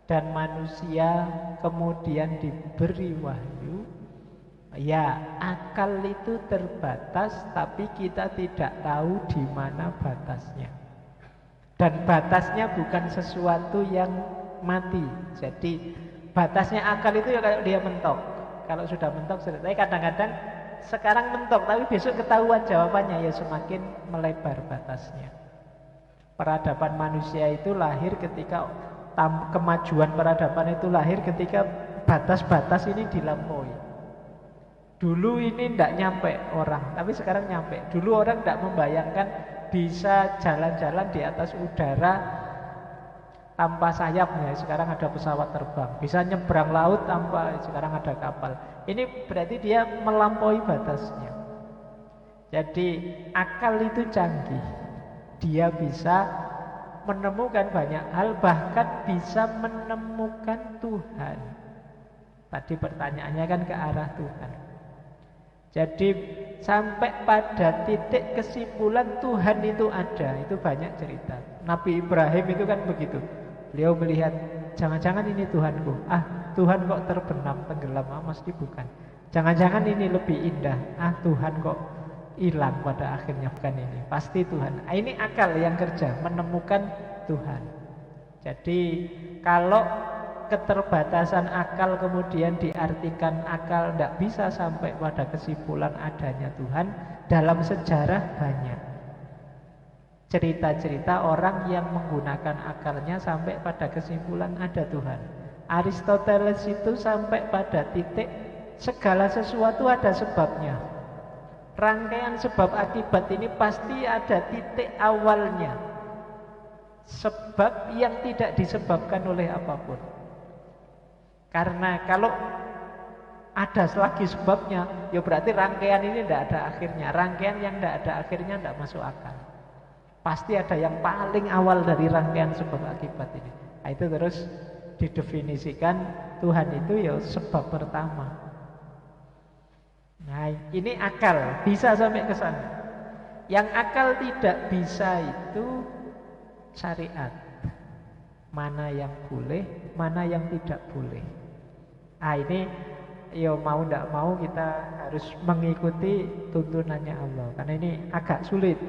dan manusia kemudian diberi wahyu? Ya, akal itu terbatas tapi kita tidak tahu di mana batasnya. Dan batasnya bukan sesuatu yang mati. Jadi batasnya akal itu ya kalau dia mentok. Kalau sudah mentok sudah. Tapi kadang-kadang sekarang mentok, tapi besok ketahuan jawabannya, ya semakin melebar batasnya. Peradaban manusia itu lahir ketika kemajuan peradaban itu lahir ketika batas-batas ini dilampaui. Dulu ini tidak nyampe orang, tapi sekarang nyampe. Dulu orang tidak membayangkan bisa jalan-jalan di atas udara tanpa sayapnya, sekarang ada pesawat terbang. Bisa nyebrang laut tanpa, sekarang ada kapal. Ini berarti dia melampaui batasnya. Jadi akal itu canggih. Dia bisa menemukan banyak hal, bahkan bisa menemukan Tuhan. Tadi pertanyaannya kan ke arah Tuhan. Jadi sampai pada titik kesimpulan Tuhan itu ada, itu banyak cerita. Nabi Ibrahim itu kan begitu. Beliau melihat, jangan-jangan ini Tuhanku. Tuhan kok terbenam, tenggelam, mesti bukan. Jangan-jangan ini lebih indah. Tuhan kok hilang pada akhirnya, bukan ini. Pasti Tuhan. Ini akal yang kerja, menemukan Tuhan. Jadi kalau keterbatasan akal kemudian diartikan akal tidak bisa sampai pada kesimpulan adanya Tuhan, dalam sejarah banyak cerita-cerita orang yang menggunakan akalnya sampai pada kesimpulan ada Tuhan. Aristoteles itu sampai pada titik segala sesuatu ada sebabnya. Rangkaian sebab akibat ini pasti ada titik awalnya. Sebab yang tidak disebabkan oleh apapun. Karena kalau ada lagi sebabnya, ya berarti rangkaian ini tidak ada akhirnya. Rangkaian yang tidak ada akhirnya tidak masuk akal. Pasti ada yang paling awal dari rangkaian sebab akibat ini. Nah, itu terus didefinisikan Tuhan itu ya sebab pertama. Nah, ini akal bisa sampai ke sana. Yang akal tidak bisa itu syariat. Mana yang boleh, mana yang tidak boleh. Ah, ini ya mau tidak mau kita harus mengikuti tuntunannya Allah. Karena ini agak sulit.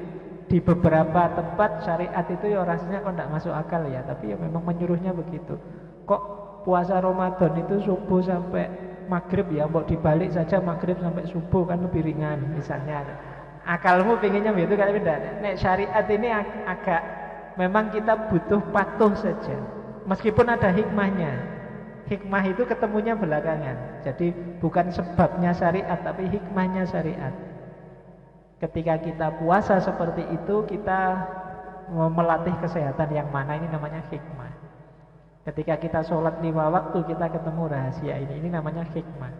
Di beberapa tempat syariat itu ya rasanya kok tidak masuk akal ya. Tapi ya memang menyuruhnya begitu. Kok puasa Ramadan itu subuh sampai maghrib ya, mau dibalik saja maghrib sampai subuh kan lebih ringan misalnya. Akalmu pinginnya begitu kan tidak. Nek syariat ini agak memang kita butuh patuh saja. Meskipun ada hikmahnya. Hikmah itu ketemunya belakangan. Jadi bukan sebabnya syariat tapi hikmahnya syariat. Ketika kita puasa seperti itu, kita melatih kesehatan yang mana, ini namanya hikmah. Ketika kita sholat 5 waktu, kita ketemu rahasia ini namanya hikmah.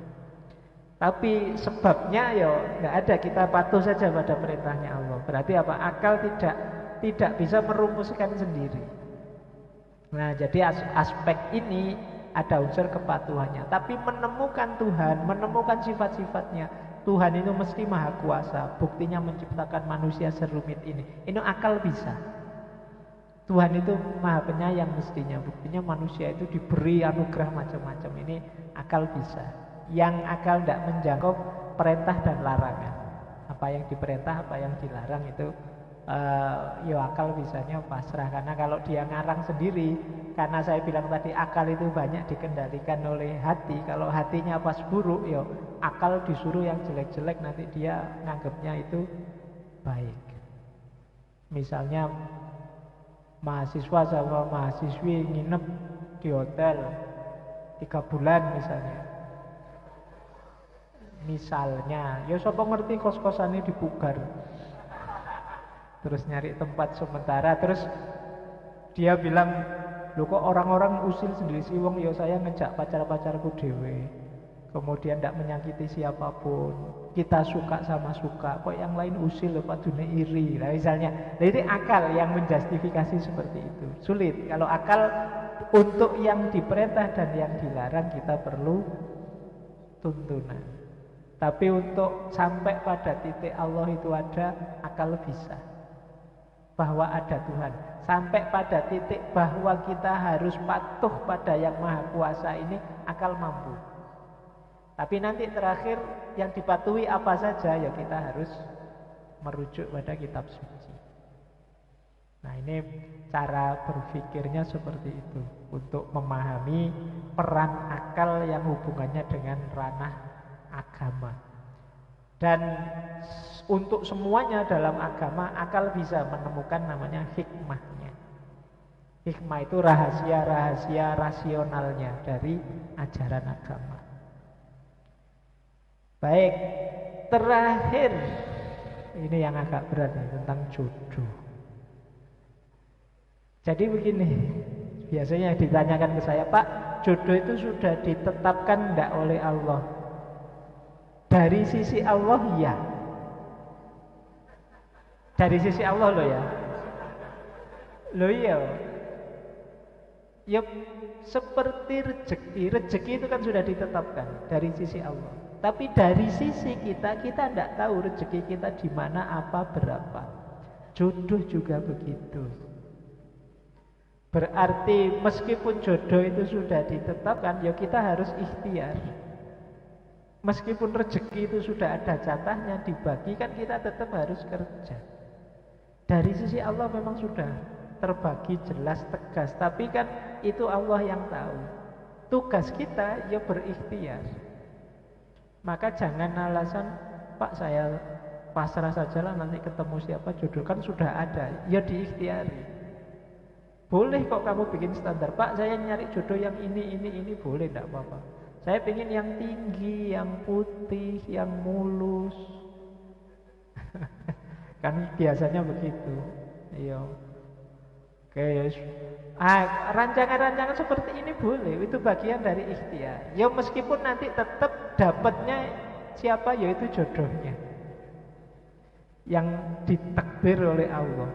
Tapi sebabnya ya nggak ada, kita patuh saja pada perintahnya Allah. Berarti apa? Akal tidak bisa merumuskan sendiri. Nah, jadi aspek ini ada unsur kepatuhannya. Tapi menemukan Tuhan, menemukan sifat-sifatnya, Tuhan itu mesti maha kuasa. Buktinya menciptakan manusia serumit ini. Ini akal bisa. Tuhan itu maha penyayang mestinya. Buktinya manusia itu diberi anugerah macam-macam. Ini akal bisa. Yang akal tidak menjangkau perintah dan larangan. Apa yang diperintah, apa yang dilarang itu ya akal bisanya pasrah. Karena kalau dia ngarang sendiri, karena saya bilang tadi akal itu banyak dikendalikan oleh hati. Kalau hatinya pas buruk, ya akal disuruh yang jelek-jelek, nanti dia nganggapnya itu baik. Misalnya mahasiswa sama mahasiswi nginep di hotel 3 bulan misalnya ya siapa ngerti kos-kosannya dipugar, terus nyari tempat sementara, terus dia bilang, loh kok orang-orang usil sendiri sih, wong ya saya ngejak pacar-pacarku dewe, kemudian tidak menyakiti siapapun, kita suka sama suka, kok yang lain usil loh, Pak dunia iri. Nah misalnya, jadi akal yang menjustifikasi seperti itu sulit. Kalau akal untuk yang diperintah dan yang dilarang kita perlu tuntunan. Tapi untuk sampai pada titik Allah itu ada, akal bisa. Bahwa ada Tuhan. Sampai pada titik bahwa kita harus patuh pada yang maha kuasa ini, akal mampu. Tapi nanti terakhir yang dipatuhi apa saja, ya kita harus merujuk pada kitab suci. Nah ini cara berpikirnya seperti itu. Untuk memahami peran akal yang hubungannya dengan ranah agama. Dan untuk semuanya dalam agama, akal bisa menemukan namanya hikmahnya. Hikmah itu rahasia-rahasia rasionalnya dari ajaran agama. Baik, terakhir ini yang agak berat nih, tentang jodoh. Jadi begini, biasanya ditanyakan ke saya, Pak, jodoh itu sudah ditetapkan enggak oleh Allah? Dari sisi Allah ya. Dari sisi Allah loh ya. Loh iya. Ya seperti rezeki itu kan sudah ditetapkan dari sisi Allah. Tapi dari sisi kita tidak tahu rezeki kita di mana, apa, berapa. Jodoh juga begitu. Berarti meskipun jodoh itu sudah ditetapkan, ya kita harus ikhtiar. Meskipun rezeki itu sudah ada jatahnya dibagi, kan kita tetap harus kerja. Dari sisi Allah memang sudah terbagi jelas tegas, tapi kan itu Allah yang tahu. Tugas kita ya berikhtiar. Maka jangan alasan, Pak saya pasrah sajalah nanti ketemu siapa jodoh, kan sudah ada. Ya diikhtiari. Boleh kok kamu bikin standar, Pak saya nyari jodoh yang ini boleh, enggak apa-apa. Saya pengen yang tinggi, yang putih, yang mulus. Kan biasanya begitu. Iya. Oke, rancangan-rancangan seperti ini boleh, itu bagian dari ikhtiar. Ya meskipun nanti tetap dapatnya siapa, yaitu jodohnya yang ditakdir oleh Allah.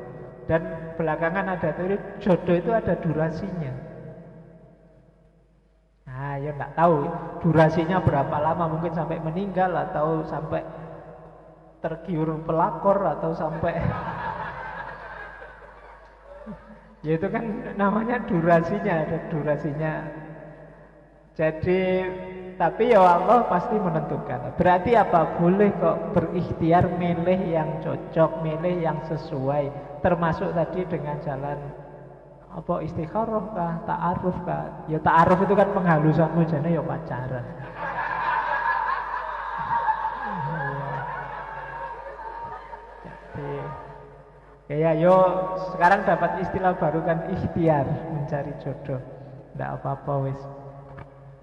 Dan belakangan ada teori jodoh itu ada durasinya. Nah, ya enggak tahu durasinya berapa lama, mungkin sampai meninggal atau sampai tergiur pelakor atau sampai ya itu kan namanya durasinya, ada durasinya. Jadi tapi ya Allah pasti menentukan. Berarti apa? Boleh kok berikhtiar milih yang cocok, milih yang sesuai. Termasuk tadi dengan jalan apa, istikharah kah, ta'aruf kah? Ya ta'aruf itu kan penghalusanmu, jane ya pacaran. Jadi ya yo sekarang dapat istilah baru kan, ikhtiar mencari jodoh. Enggak apa-apa wis.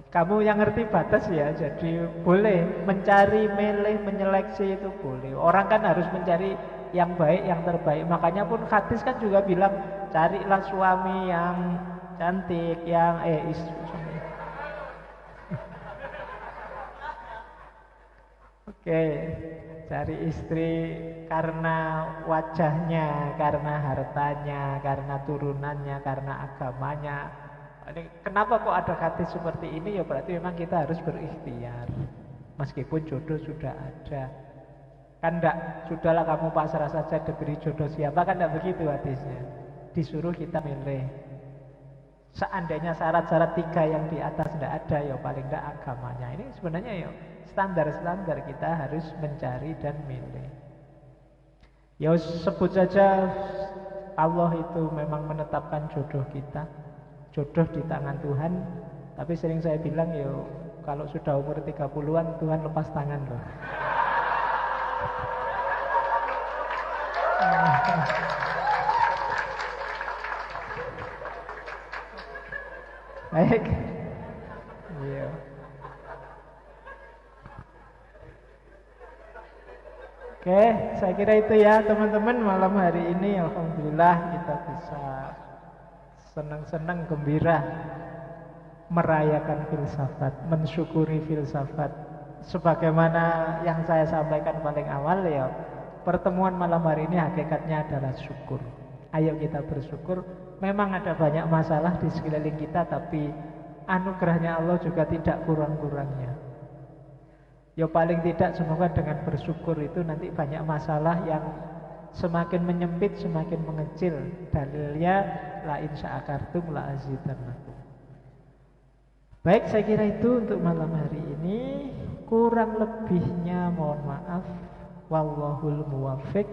Kamu yang ngerti batas ya, jadi boleh mencari, milih, menyeleksi itu boleh. Orang kan harus mencari yang baik, yang terbaik. Makanya pun hadis kan juga bilang, carilah suami yang cantik, yang Oke, cari istri karena wajahnya, karena hartanya, karena turunannya, karena agamanya. Kenapa kok ada hadis seperti ini? Ya berarti memang kita harus berikhtiar. Meskipun jodoh sudah ada. Kan enggak, sudahlah kamu pasrah saja diberi jodoh siapa, kan enggak begitu hadisnya. Disuruh kita milih. Seandainya syarat-syarat 3 yang di atas enggak ada, ya paling enggak agamanya. Ini sebenarnya ya standar-standar kita harus mencari dan milih. Ya sebut saja Allah itu memang menetapkan jodoh kita. Jodoh di tangan Tuhan. Tapi sering saya bilang ya, kalau sudah umur 30-an Tuhan lepas tangan loh. Baik. Iya. Oke, saya kira itu ya teman-teman malam hari ini. Alhamdulillah kita bisa senang-senang gembira merayakan filsafat, mensyukuri filsafat. Sebagaimana yang saya sampaikan paling awal ya, pertemuan malam hari ini hakikatnya adalah syukur. Ayo kita bersyukur. Memang ada banyak masalah di sekeliling kita, tapi anugerahnya Allah juga tidak kurang-kurangnya. Ya paling tidak semoga dengan bersyukur itu nanti banyak masalah yang semakin menyempit, semakin mengecil. Dalilnya la in sya'akartum la azidannakum. Baik, saya kira itu untuk malam hari ini. Kurang lebihnya mohon maaf. Wallahul muwaffiq,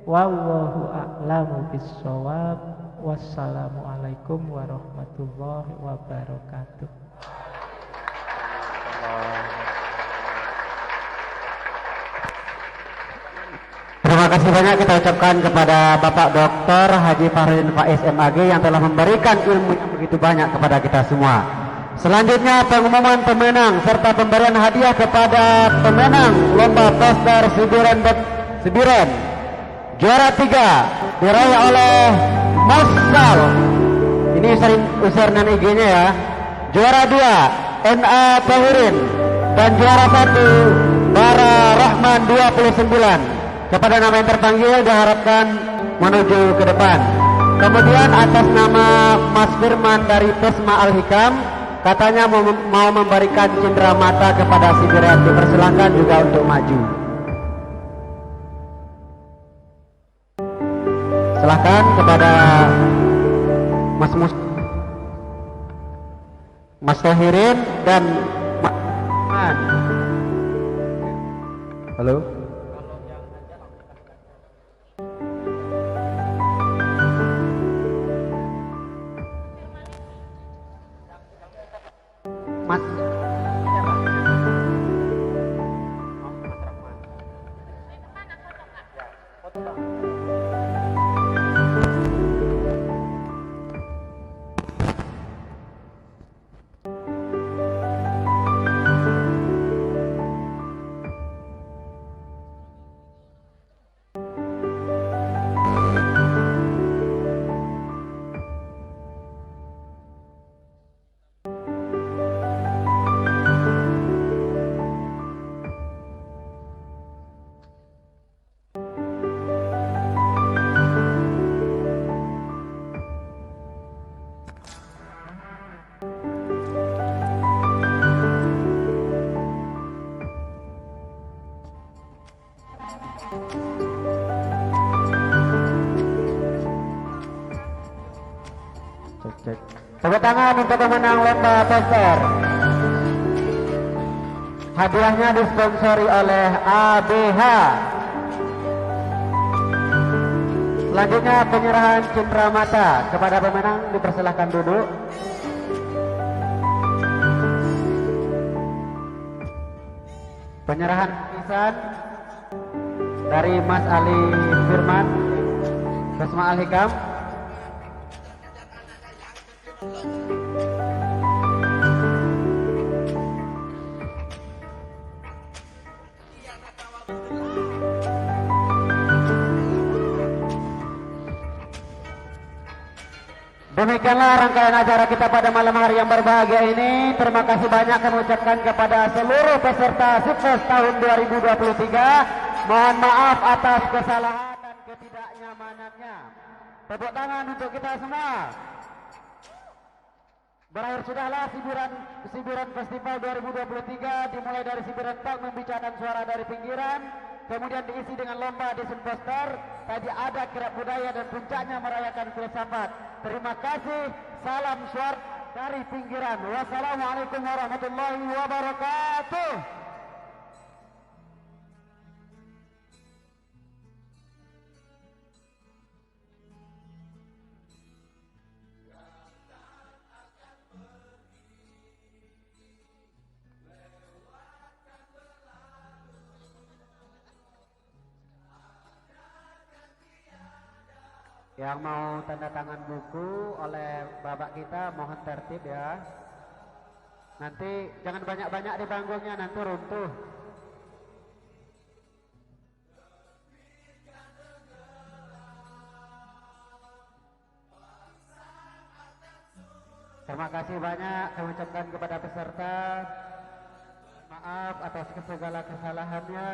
wallahu a'lamu bissawab. Wassalamualaikum warahmatullahi wabarakatuh. Terima kasih banyak kita ucapkan kepada Bapak Dr. Haji Fahrudin Faiz MAG yang telah memberikan ilmu yang begitu banyak kepada kita semua. Selanjutnya pengumuman pemenang serta pemberian hadiah kepada pemenang lomba poster Sibiren. Juara 3 diraih oleh Masal. Ini username IG-nya ya. Juara 2 NA Tahirin dan juara 1 Bara Rahman 29. Kepada nama yang terpanggil diharapkan menuju ke depan. Kemudian atas nama Mas Firman dari Pesma Al-Hikam, katanya mau memberikan cindera mata kepada si Biren. Dipersilakan juga untuk maju. Silakan kepada Mas Tahirin dan Mas Halo. Mas. Cek. Tepuk tangan untuk pemenang lomba poster. Hadiahnya disponsori oleh ABH. Selanjutnya penyerahan cindera mata kepada pemenang, dipersilahkan duduk. Penyerahan lukisan dari Mas Ali Firman, Resma Al-Hikam. Demikianlah rangkaian acara kita pada malam hari yang berbahagia ini. Terima kasih banyak kami ucapkan kepada seluruh peserta sukses tahun 2023. Mohon maaf atas kesalahan dan ketidaknyamanannya. Tepuk tangan untuk kita semua. Berakhir sudahlah Siburan Festival 2023, dimulai dari Siburan Talk membicarakan suara dari pinggiran, kemudian diisi dengan lomba desain poster, tadi ada kirab budaya dan puncaknya merayakan filsafat. Terima kasih, salam suara dari pinggiran. Wassalamualaikum warahmatullahi wabarakatuh. Yang mau tanda tangan buku oleh bapak kita mohon tertib ya. Nanti jangan banyak-banyak di panggungnya, nanti runtuh. Terima kasih banyak kami ucapkan kepada peserta. Maaf atas segala kesalahannya.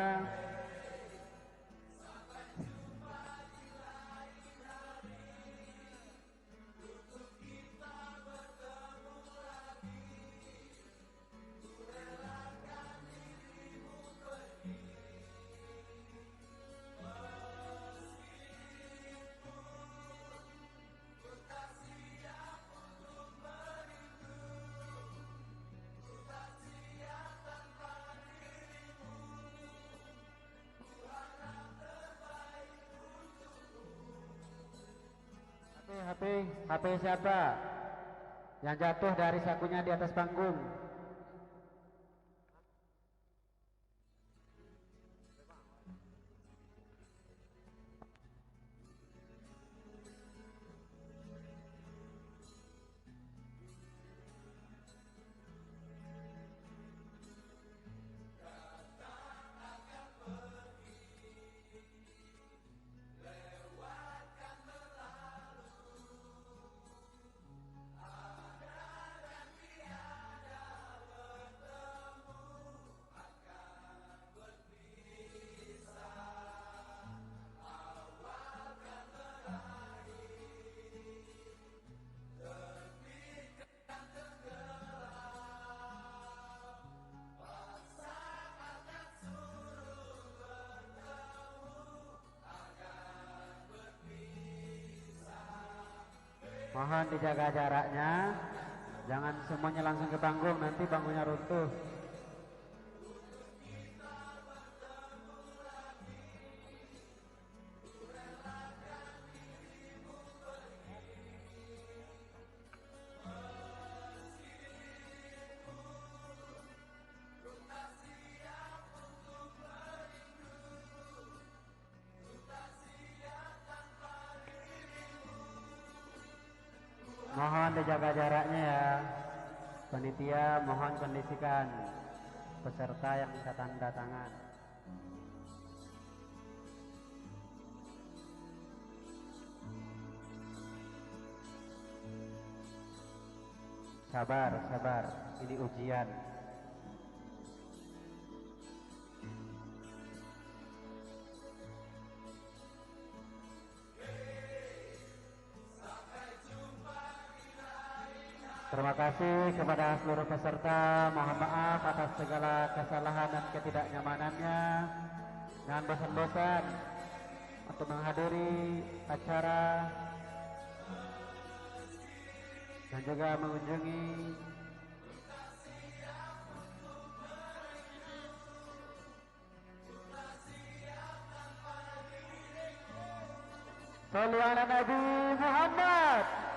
HP siapa yang jatuh dari sakunya di atas panggung? Mohon dijaga jaraknya, jangan semuanya langsung ke panggung, nanti panggungnya runtuh. jaga jaraknya ya. Panitia mohon kondisikan peserta yang bisa tanda tangan. Sabar, sabar, ini ujian. Terima kasih kepada seluruh peserta. Mohon maaf atas segala kesalahan dan ketidaknyamanannya. Jangan bosan-bosan untuk menghadiri acara dan juga mengunjungi Sallu ala Nabi Muhammad.